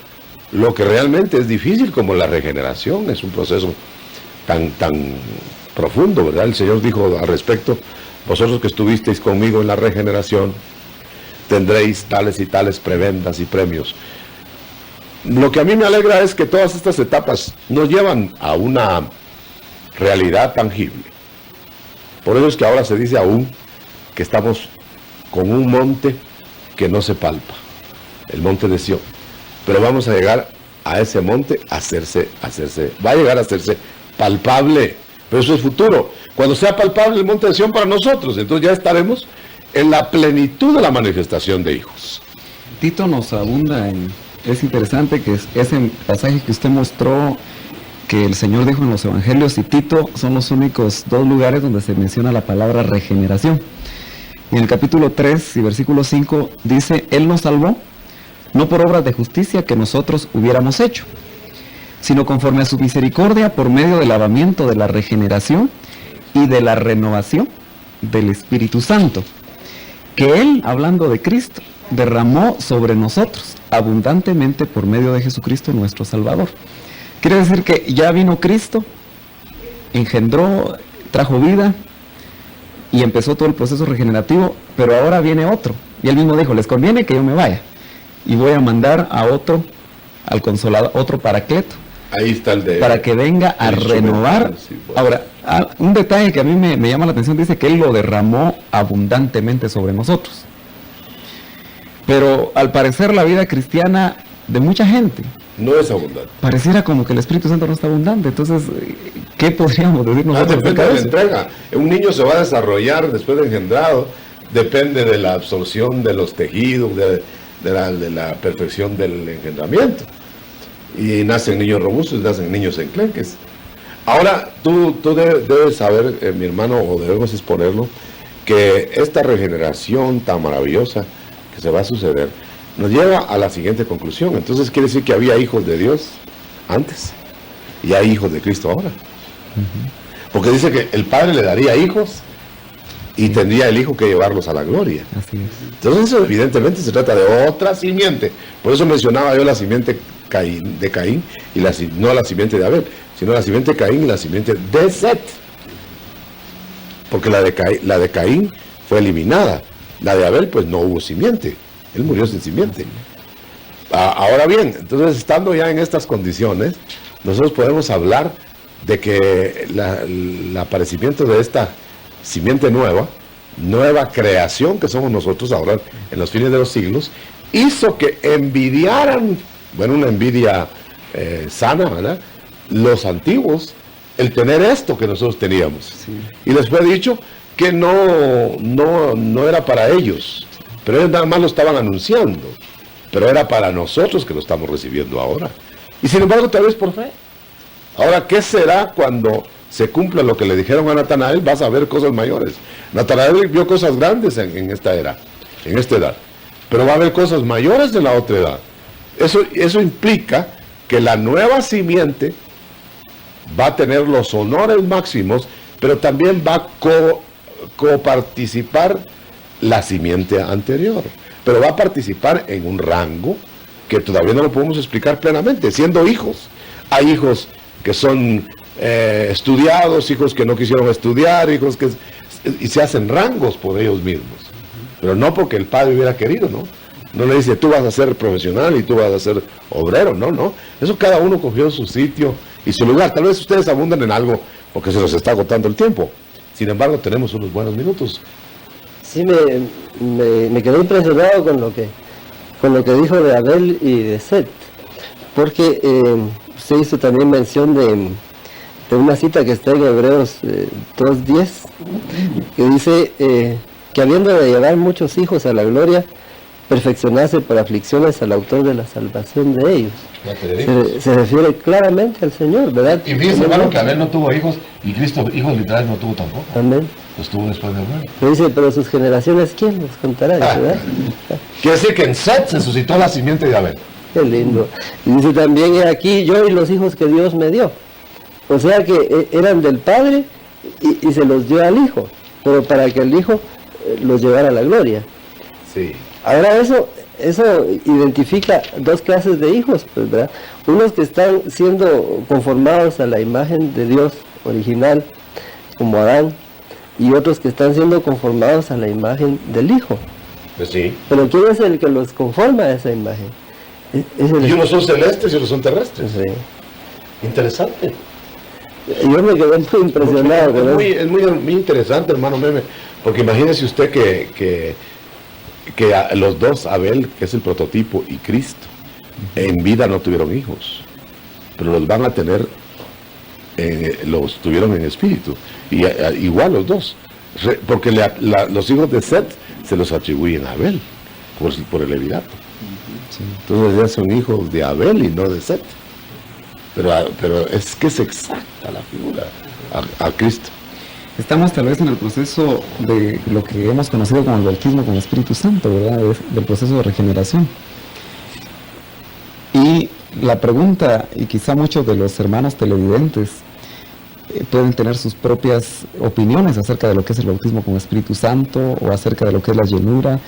lo que realmente es difícil, como la regeneración. Es un proceso tan profundo, ¿verdad? El Señor dijo al respecto: vosotros que estuvisteis conmigo en la regeneración tendréis tales y tales prebendas y premios. Lo que a mí me alegra es que todas estas etapas nos llevan a una realidad tangible. Por eso es que ahora se dice aún que estamos con un monte que no se palpa, el monte de Sión. Pero vamos a llegar a ese monte va a llegar a hacerse palpable, pero eso es futuro. Cuando sea palpable el monte de Sión para nosotros, entonces ya estaremos en la plenitud de la manifestación de hijos. Tito nos abunda es interesante que ese pasaje que usted mostró, que el Señor dijo en los Evangelios y Tito, son los únicos dos lugares donde se menciona la palabra regeneración. En el capítulo 3 y versículo 5 dice: Él nos salvó, no por obras de justicia que nosotros hubiéramos hecho, sino conforme a su misericordia, por medio del lavamiento de la regeneración y de la renovación del Espíritu Santo, que Él, hablando de Cristo, derramó sobre nosotros abundantemente por medio de Jesucristo nuestro Salvador. Quiere decir que ya vino Cristo, engendró, trajo vida y empezó todo el proceso regenerativo, pero ahora viene otro. Y Él mismo dijo: les conviene que yo me vaya y voy a mandar a otro, al Consolador, otro Paracleto. Ahí está el de... para que venga a renovar. Sí, bueno. Ahora, un detalle que a mí me llama la atención, dice que Él lo derramó abundantemente sobre nosotros. Pero al parecer la vida cristiana de mucha gente no es abundante. Pareciera como que el Espíritu Santo no está abundante. Entonces, ¿qué podríamos decir nosotros? Depende de la entrega. Un niño se va a desarrollar después de engendrado, depende de la absorción de los tejidos, de la perfección del engendramiento. Y nacen niños robustos, nacen niños enclenques. Ahora, tú debes saber, mi hermano, o debemos exponerlo, que esta regeneración tan maravillosa que se va a suceder nos lleva a la siguiente conclusión. Entonces quiere decir que había hijos de Dios antes y hay hijos de Cristo ahora. Porque dice que el Padre le daría hijos y tendría el Hijo que llevarlos a la gloria. Así es. Entonces eso evidentemente se trata de otra simiente. Por eso mencionaba yo la simiente Caín y no la simiente de Abel, sino la simiente de Caín y la simiente de Set. Porque la de Caín fue eliminada. La de Abel, pues no hubo simiente. Él murió sin simiente. Ahora bien, entonces estando ya en estas condiciones, nosotros podemos hablar de que el aparecimiento de esta simiente nueva creación que somos nosotros ahora en los fines de los siglos, hizo que envidiaran, bueno, una envidia sana, ¿verdad?, los antiguos, el tener esto que nosotros teníamos. Sí. Y les fue dicho que no era para ellos, pero ellos nada más lo estaban anunciando, pero era para nosotros que lo estamos recibiendo ahora. Y sin embargo, tal vez por fe. Ahora, ¿qué será cuando se cumpla lo que le dijeron a Natanael? Vas a ver cosas mayores. Natanael vio cosas grandes en esta edad, pero va a haber cosas mayores de la otra edad. Eso implica que la nueva simiente va a tener los honores máximos, pero también va a coparticipar la simiente anterior. Pero va a participar en un rango que todavía no lo podemos explicar plenamente, siendo hijos. Hay hijos que son estudiados, hijos que no quisieron estudiar, y se hacen rangos por ellos mismos. Pero no porque el padre hubiera querido, ¿no? No le dice, tú vas a ser profesional y tú vas a ser obrero, no. Eso cada uno cogió su sitio y su lugar. Tal vez ustedes abundan en algo porque se los está agotando el tiempo. Sin embargo, tenemos unos buenos minutos. Sí, me quedé impresionado con lo que dijo de Abel y de Set, porque usted hizo también mención de una cita que está en Hebreos 2:10, que dice que habiendo de llevar muchos hijos a la gloria, perfeccionarse por aflicciones al autor de la salvación de ellos. Se refiere claramente al Señor, ¿verdad? Y fíjense, hermano, que Abel no tuvo hijos y Cristo hijos literales no tuvo tampoco. Amén. Los tuvo después de Abel. Pero dice, pero sus generaciones, ¿quién los contará? ¿Verdad? Quiere decir que en Set se suscitó la simiente de Abel. Qué lindo. Y dice también, he aquí yo y los hijos que Dios me dio. O sea que eran del Padre y se los dio al Hijo, pero para que el Hijo los llevara a la gloria. Sí. Ahora eso identifica dos clases de hijos, pues, ¿verdad? Unos que están siendo conformados a la imagen de Dios original, como Adán, y otros que están siendo conformados a la imagen del Hijo. Pues sí. Pero ¿quién es el que los conforma a esa imagen? Y unos son celestes y otros son terrestres. Sí. Interesante. Yo me quedé muy impresionado. Es muy interesante, hermano Meme, porque imagínese usted que los dos, Abel, que es el prototipo, y Cristo, en vida no tuvieron hijos, pero los van a tener, los tuvieron en espíritu, y igual los dos, porque los hijos de Set se los atribuyen a Abel, por el levirato. Sí. Entonces ya son hijos de Abel y no de Set. Pero es que es exacta la figura a Cristo. Estamos tal vez en el proceso de lo que hemos conocido como el bautismo con el Espíritu Santo, ¿verdad? Del proceso de regeneración. Y la pregunta, y quizá muchos de los hermanos televidentes pueden tener sus propias opiniones acerca de lo que es el bautismo con el Espíritu Santo, o acerca de lo que es la llenura,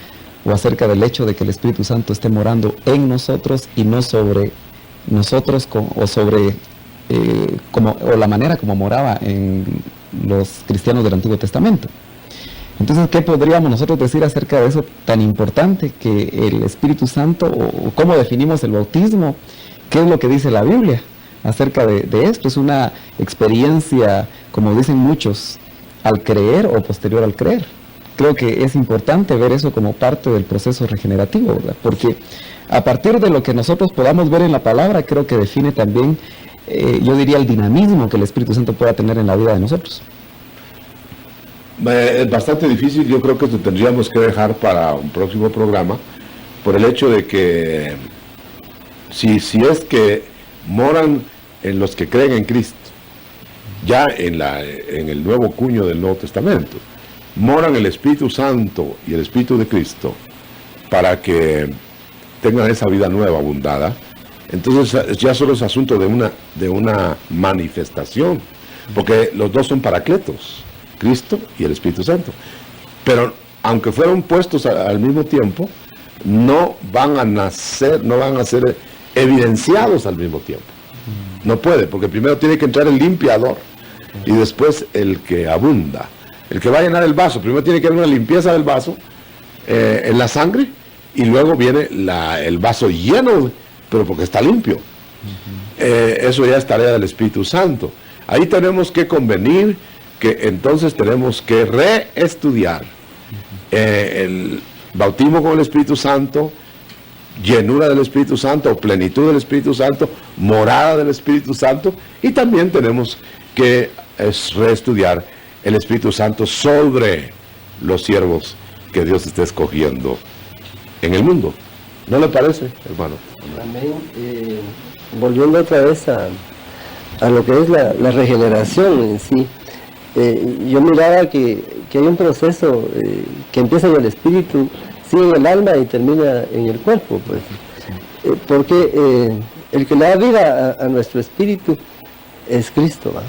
o acerca del hecho de que el Espíritu Santo esté morando en nosotros y no sobre nosotros, o la manera como moraba en los cristianos del Antiguo Testamento. Entonces, ¿qué podríamos nosotros decir acerca de eso tan importante que el Espíritu Santo, o cómo definimos el bautismo? ¿Qué es lo que dice la Biblia acerca de esto? ¿Es una experiencia, como dicen muchos, al creer o posterior al creer? Creo que es importante ver eso como parte del proceso regenerativo, ¿verdad? Porque a partir de lo que nosotros podamos ver en la palabra, creo que define también, yo diría, el dinamismo que el Espíritu Santo pueda tener en la vida de nosotros. Es bastante difícil, yo creo que lo tendríamos que dejar para un próximo programa, por el hecho de que si es que moran en los que creen en Cristo, ya en el nuevo cuño del Nuevo Testamento, moran el Espíritu Santo y el Espíritu de Cristo para que tengan esa vida nueva, abundada. Entonces ya solo es asunto de una manifestación, porque los dos son paracletos, Cristo y el Espíritu Santo. Pero aunque fueron puestos al mismo tiempo, no van a ser evidenciados al mismo tiempo. No puede, porque primero tiene que entrar el limpiador y después el que abunda. El que va a llenar el vaso, primero tiene que haber una limpieza del vaso en la sangre y luego viene el vaso lleno, pero porque está limpio. Eso ya es tarea del Espíritu Santo. Ahí tenemos que convenir que entonces tenemos que reestudiar el bautismo con el Espíritu Santo, llenura del Espíritu Santo o plenitud del Espíritu Santo, morada del Espíritu Santo, y también tenemos que reestudiar el Espíritu Santo sobre los siervos que Dios está escogiendo en el mundo. ¿No le parece, hermano? Amén. Volviendo otra vez a lo que es la regeneración en sí, yo miraba que hay un proceso que empieza en el espíritu, sigue en el alma y termina en el cuerpo, pues. Porque el que le da vida a nuestro espíritu es Cristo, ¿va?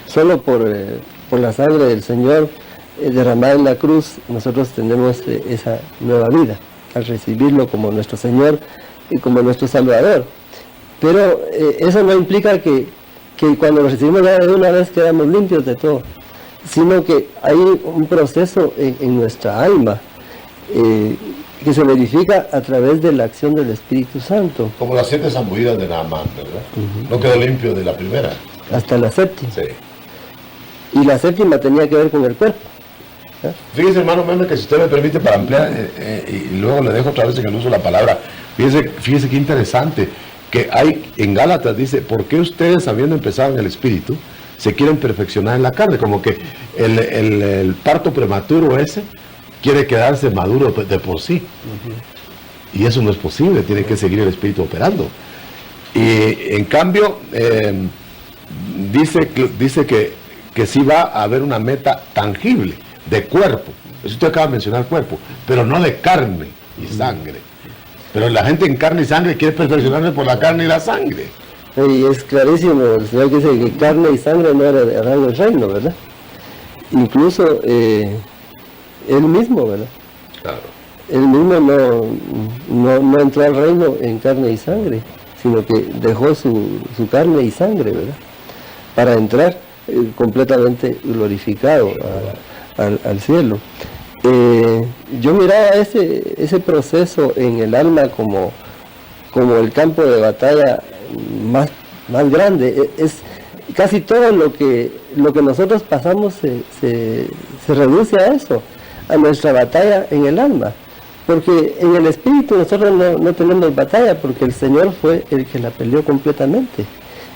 Solo por la sangre del Señor derramada en la cruz, nosotros tenemos esa nueva vida, al recibirlo como nuestro Señor y como nuestro Salvador. Pero eso no implica que cuando lo recibimos de una vez quedamos limpios de todo, sino que hay un proceso en nuestra alma que se verifica a través de la acción del Espíritu Santo. Como las 7 zambudidas de Naamán, ¿verdad? No quedó limpio de la primera. Hasta la séptima. Sí. Y la séptima tenía que ver con el cuerpo. Fíjese, hermano Meme, que si usted me permite para ampliar, y luego le dejo otra vez en el uso de la palabra, fíjese qué interesante, que hay en Gálatas, dice, ¿por qué ustedes, habiendo empezado en el Espíritu, se quieren perfeccionar en la carne? Como que el parto prematuro ese quiere quedarse maduro de por sí. Y eso no es posible, tiene que seguir el Espíritu operando. Y en cambio, dice que sí va a haber una meta tangible de cuerpo. Eso usted acaba de mencionar cuerpo, pero no de carne y sangre. Pero la gente en carne y sangre quiere perfeccionarse por la carne y la sangre. Y es clarísimo, el Señor dice que carne y sangre no era del reino, ¿verdad? Incluso Él mismo, ¿verdad? Claro. Él mismo no entró al reino en carne y sangre, sino que dejó su carne y sangre, ¿verdad? Para entrar completamente glorificado al cielo. Yo miraba ese proceso en el alma como el campo de batalla más grande. Es casi todo lo que nosotros pasamos se reduce a eso, a nuestra batalla en el alma, porque en el espíritu nosotros no tenemos batalla, porque el Señor fue el que la peleó completamente.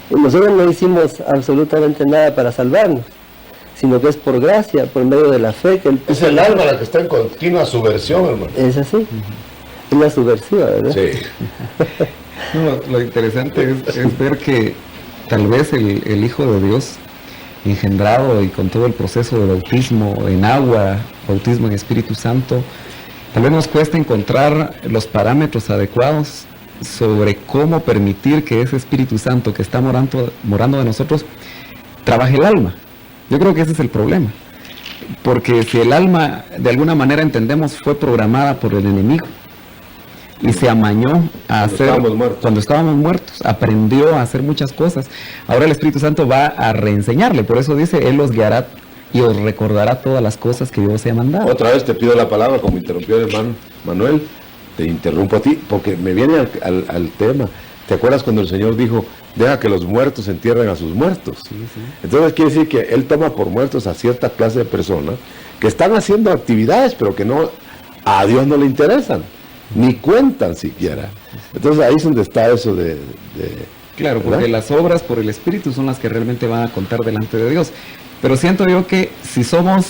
Nosotros no hicimos absolutamente nada para salvarnos, sino que es por gracia, por medio de la fe que Él puso. Es el alma la que está en continua subversión, hermano. Es así, es la subversiva, ¿verdad? Sí. No, lo interesante es ver que tal vez el Hijo de Dios, engendrado y con todo el proceso de bautismo en agua, bautismo en Espíritu Santo, tal vez nos cuesta encontrar los parámetros adecuados sobre cómo permitir que ese Espíritu Santo que está morando de nosotros trabaje el alma. Yo creo que ese es el problema, porque si el alma de alguna manera entendemos fue programada por el enemigo y se amañó a hacer cuando estábamos muertos, aprendió a hacer muchas cosas, ahora el Espíritu Santo va a reenseñarle, por eso dice, Él os guiará y os recordará todas las cosas que yo os he mandado. Otra vez te pido la palabra, como interrumpió el hermano Manuel, te interrumpo a ti, porque me viene al tema. ¿Te acuerdas cuando el Señor dijo, deja que los muertos entierren a sus muertos? Sí, sí. Entonces quiere decir que Él toma por muertos a cierta clase de personas que están haciendo actividades, pero que a Dios no le interesan, ni cuentan siquiera. Entonces ahí es donde está eso de claro, ¿verdad? Porque las obras por el Espíritu son las que realmente van a contar delante de Dios. Pero siento yo que si somos,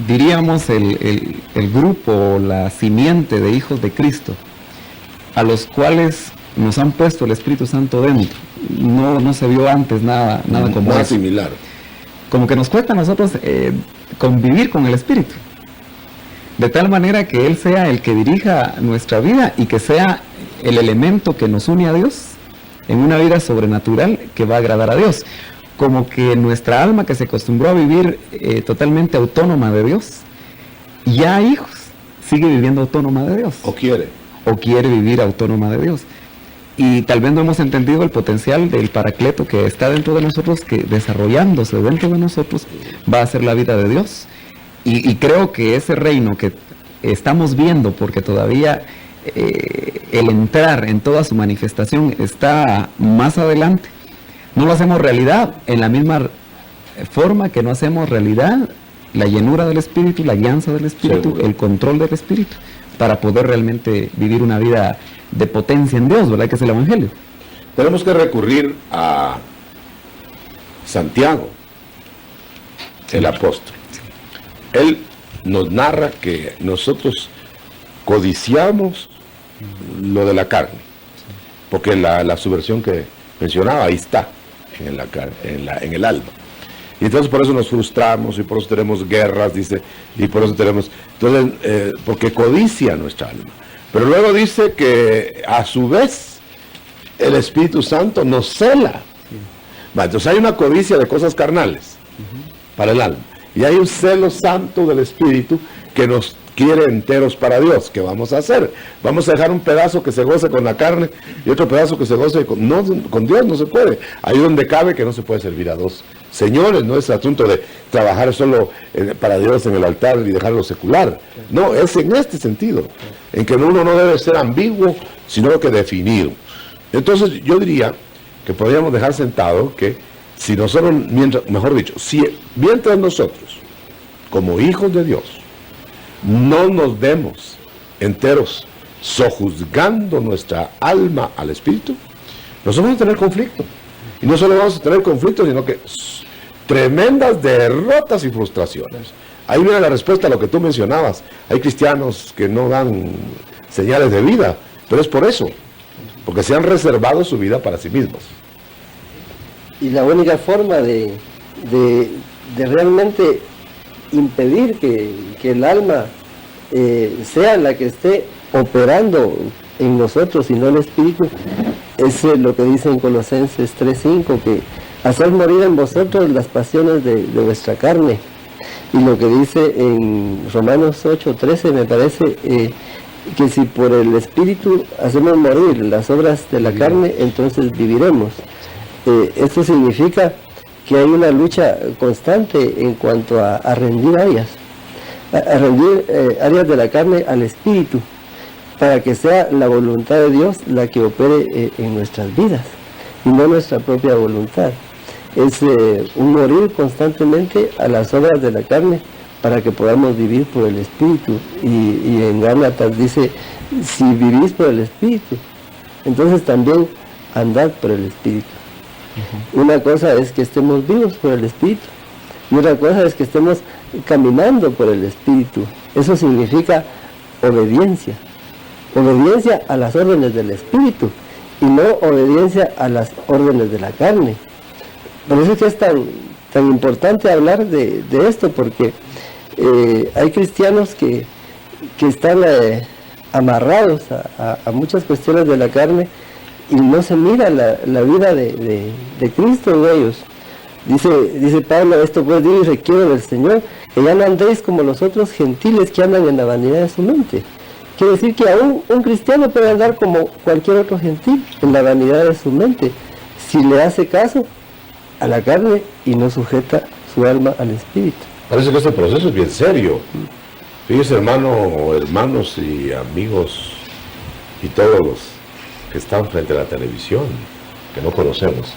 diríamos, el grupo, la simiente de hijos de Cristo, a los cuales nos han puesto el Espíritu Santo dentro, no se vio antes nada como nada eso. similar. Como que nos cuesta a nosotros convivir con el Espíritu, de tal manera que Él sea el que dirija nuestra vida y que sea el elemento que nos une a Dios en una vida sobrenatural que va a agradar a Dios. Como que nuestra alma, que se acostumbró a vivir totalmente autónoma de Dios, ya hijos, sigue viviendo autónoma de Dios. O quiere. o quiere vivir autónoma de Dios. Y tal vez no hemos entendido el potencial del Paracleto que está dentro de nosotros, que desarrollándose dentro de nosotros va a ser la vida de Dios. Y creo que ese reino que estamos viendo, porque todavía el entrar en toda su manifestación está más adelante, no lo hacemos realidad en la misma forma que no hacemos realidad la llenura del Espíritu, la guianza del Espíritu, el control del Espíritu, para poder realmente vivir una vida de potencia en Dios, ¿verdad? Que es el Evangelio. Tenemos que recurrir a Santiago, el apóstol. Él nos narra que nosotros codiciamos lo de la carne, porque la subversión que mencionaba, ahí está, en el alma. Y entonces por eso nos frustramos y por eso tenemos guerras, dice, y por eso tenemos, entonces, porque codicia nuestra alma. Pero luego dice que a su vez el Espíritu Santo nos cela. Entonces hay una codicia de cosas carnales para el alma. Y hay un celo santo del Espíritu que nos quiere enteros para Dios. ¿Qué vamos a hacer? Vamos a dejar un pedazo que se goce con la carne y otro pedazo que se goce con... No, con Dios no se puede. Ahí donde cabe que no se puede servir a dos señores. No es asunto de trabajar solo para Dios en el altar y dejarlo secular. No, es en este sentido. En que uno no debe ser ambiguo, sino que definido. Entonces yo diría que podríamos dejar sentado que si nosotros, mientras nosotros, como hijos de Dios, no nos demos enteros sojuzgando nuestra alma al Espíritu, nosotros vamos a tener conflicto. Y no solo vamos a tener conflicto, sino que tremendas derrotas y frustraciones. Ahí viene la respuesta a lo que tú mencionabas. Hay cristianos que no dan señales de vida, pero es por eso, porque se han reservado su vida para sí mismos. Y la única forma de realmente impedir que el alma sea la que esté operando en nosotros y no el Espíritu, es lo que dice en Colosenses 3:5, que hacer morir en vosotros las pasiones de vuestra carne. Y lo que dice en Romanos 8:13, me parece, que si por el Espíritu hacemos morir las obras de la carne, entonces viviremos. Esto significa que hay una lucha constante en cuanto a rendir áreas, áreas de la carne al Espíritu, para que sea la voluntad de Dios la que opere en nuestras vidas, y no nuestra propia voluntad. Es un morir constantemente a las obras de la carne, para que podamos vivir por el Espíritu. Y en Gálatas dice, si vivís por el Espíritu, entonces también andad por el Espíritu. Una cosa es que estemos vivos por el Espíritu, y otra cosa es que estemos caminando por el Espíritu. Eso significa obediencia. Obediencia a las órdenes del Espíritu, y no obediencia a las órdenes de la carne. Por eso es que es tan importante hablar de esto, porque hay cristianos que están amarrados a muchas cuestiones de la carne, y no se mira la vida de Cristo en ellos. Dice Pablo, esto pues digo y requiero del Señor, que ya no andéis como los otros gentiles que andan en la vanidad de su mente. Quiere decir que aún un cristiano puede andar como cualquier otro gentil, en la vanidad de su mente, si le hace caso a la carne y no sujeta su alma al Espíritu. Parece que este proceso es bien serio. Fíjense, hermanos y amigos y todos los que están frente a la televisión, que no conocemos.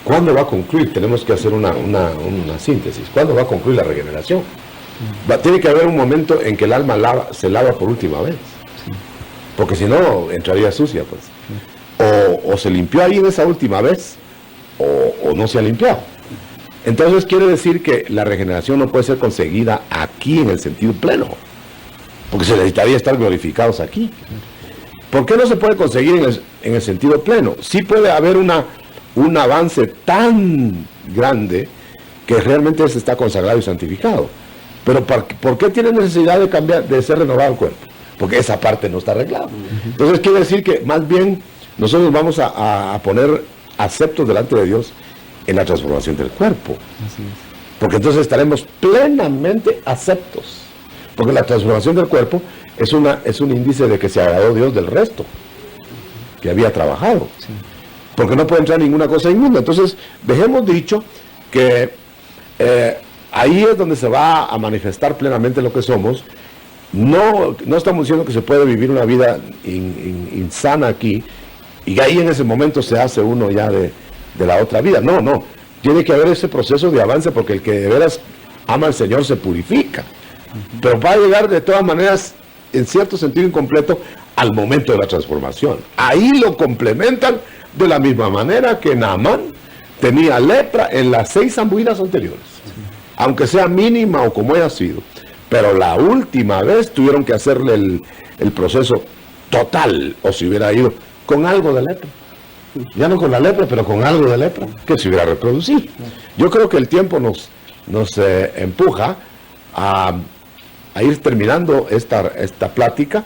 ¿Cuándo va a concluir? Tenemos que hacer una síntesis. ¿Cuándo va a concluir la regeneración? Tiene que haber un momento en que el alma se lava por última vez. Porque si no, entraría sucia, pues. O se limpió ahí en esa última vez, o no se ha limpiado. Entonces quiere decir que la regeneración no puede ser conseguida aquí en el sentido pleno, porque se necesitaría estar glorificados aquí. ¿Por qué no se puede conseguir en el sentido pleno? Sí puede haber un avance tan grande que realmente se está consagrado y santificado. Pero ¿por qué tiene necesidad de cambiar, de ser renovado el cuerpo? Porque esa parte no está arreglada. Entonces quiere decir que más bien nosotros vamos a poner aceptos delante de Dios en la transformación del cuerpo. Porque entonces estaremos plenamente aceptos. Porque la transformación del cuerpo es un índice de que se agradó Dios del resto que había trabajado. Sí. Porque no puede entrar ninguna cosa inmunda. Entonces, dejemos dicho que ahí es donde se va a manifestar plenamente lo que somos. No estamos diciendo que se puede vivir una vida insana aquí, y ahí en ese momento se hace uno ya de la otra vida. No. Tiene que haber ese proceso de avance, porque el que de veras ama al Señor se purifica. Pero va a llegar de todas maneras, en cierto sentido incompleto, al momento de la transformación. Ahí lo complementan de la misma manera que Naamán tenía lepra en las 6 zambuinas anteriores. Aunque sea mínima o como haya sido. Pero la última vez tuvieron que hacerle el proceso total, o si hubiera ido con algo de lepra. Ya no con la lepra, pero con algo de lepra, que se hubiera reproducido. Yo creo que el tiempo nos empuja a ir terminando esta plática,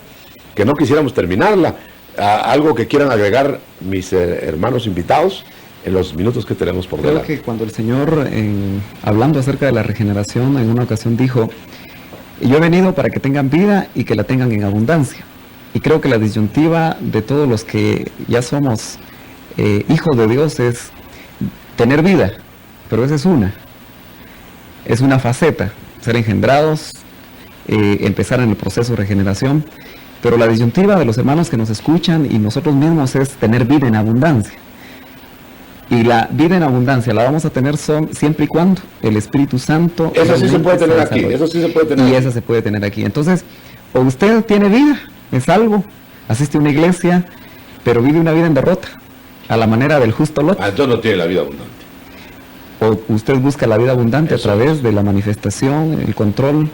que no quisiéramos terminarla. Algo que quieran agregar mis hermanos invitados en los minutos que tenemos por delante. Creo que cuando el Señor, hablando acerca de la regeneración, en una ocasión dijo: yo he venido para que tengan vida y que la tengan en abundancia. Y creo que la disyuntiva de todos los que ya somos hijos de Dios es tener vida, pero esa es una faceta, ser engendrados, empezar en el proceso de regeneración. Pero la disyuntiva de los hermanos que nos escuchan y nosotros mismos es tener vida en abundancia. Y la vida en abundancia la vamos a tener siempre y cuando el Espíritu Santo... Eso sí se puede tener aquí, eso sí se puede tener. Y esa se puede tener aquí. Entonces, o usted tiene vida, es salvo, asiste a una iglesia, pero vive una vida en derrota, a la manera del justo Lot. Entonces no tiene la vida abundante. O usted busca la vida abundante a través de la manifestación, el control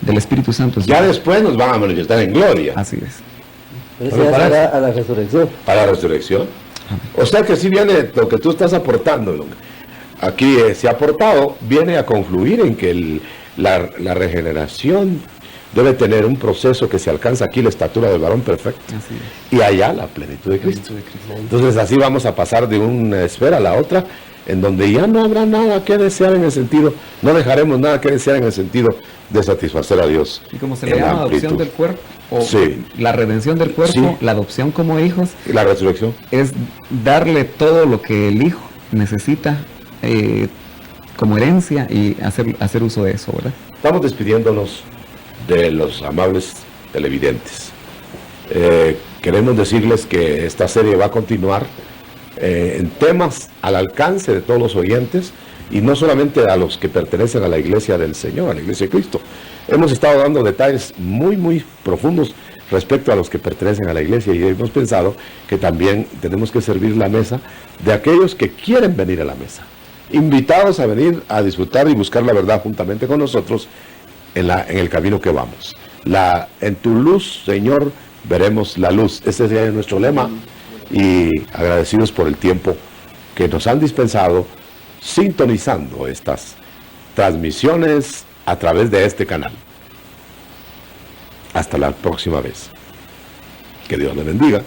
del Espíritu Santo. Ya después nos van a manifestar en gloria. Así es. Eso ya será a la resurrección. Para la resurrección. O sea que si viene lo que tú estás aportando, aquí se ha aportado, viene a confluir en que la regeneración debe tener un proceso que se alcanza aquí, la estatura del varón perfecto. Y allá la plenitud de Cristo. Entonces así vamos a pasar de una esfera a la otra, en donde ya no habrá nada que desear en el sentido, no dejaremos nada que desear en el sentido de satisfacer a Dios. Y como se le llama adopción del cuerpo, o la redención del cuerpo, la adopción como hijos, y la resurrección, es darle todo lo que el hijo necesita como herencia y hacer uso de eso, ¿verdad? Estamos despidiéndonos de los amables televidentes. Queremos decirles que esta serie va a continuar en temas al alcance de todos los oyentes, y no solamente a los que pertenecen a la iglesia del Señor, a la iglesia de Cristo. Hemos estado dando detalles muy, muy profundos respecto a los que pertenecen a la iglesia, y hemos pensado que también tenemos que servir la mesa de aquellos que quieren venir a la mesa, invitados a venir a disfrutar y buscar la verdad juntamente con nosotros en el camino que vamos. En tu luz, Señor, veremos la luz. Ese es nuestro lema, y agradecidos por el tiempo que nos han dispensado sintonizando estas transmisiones a través de este canal. Hasta la próxima vez. Que Dios le bendiga.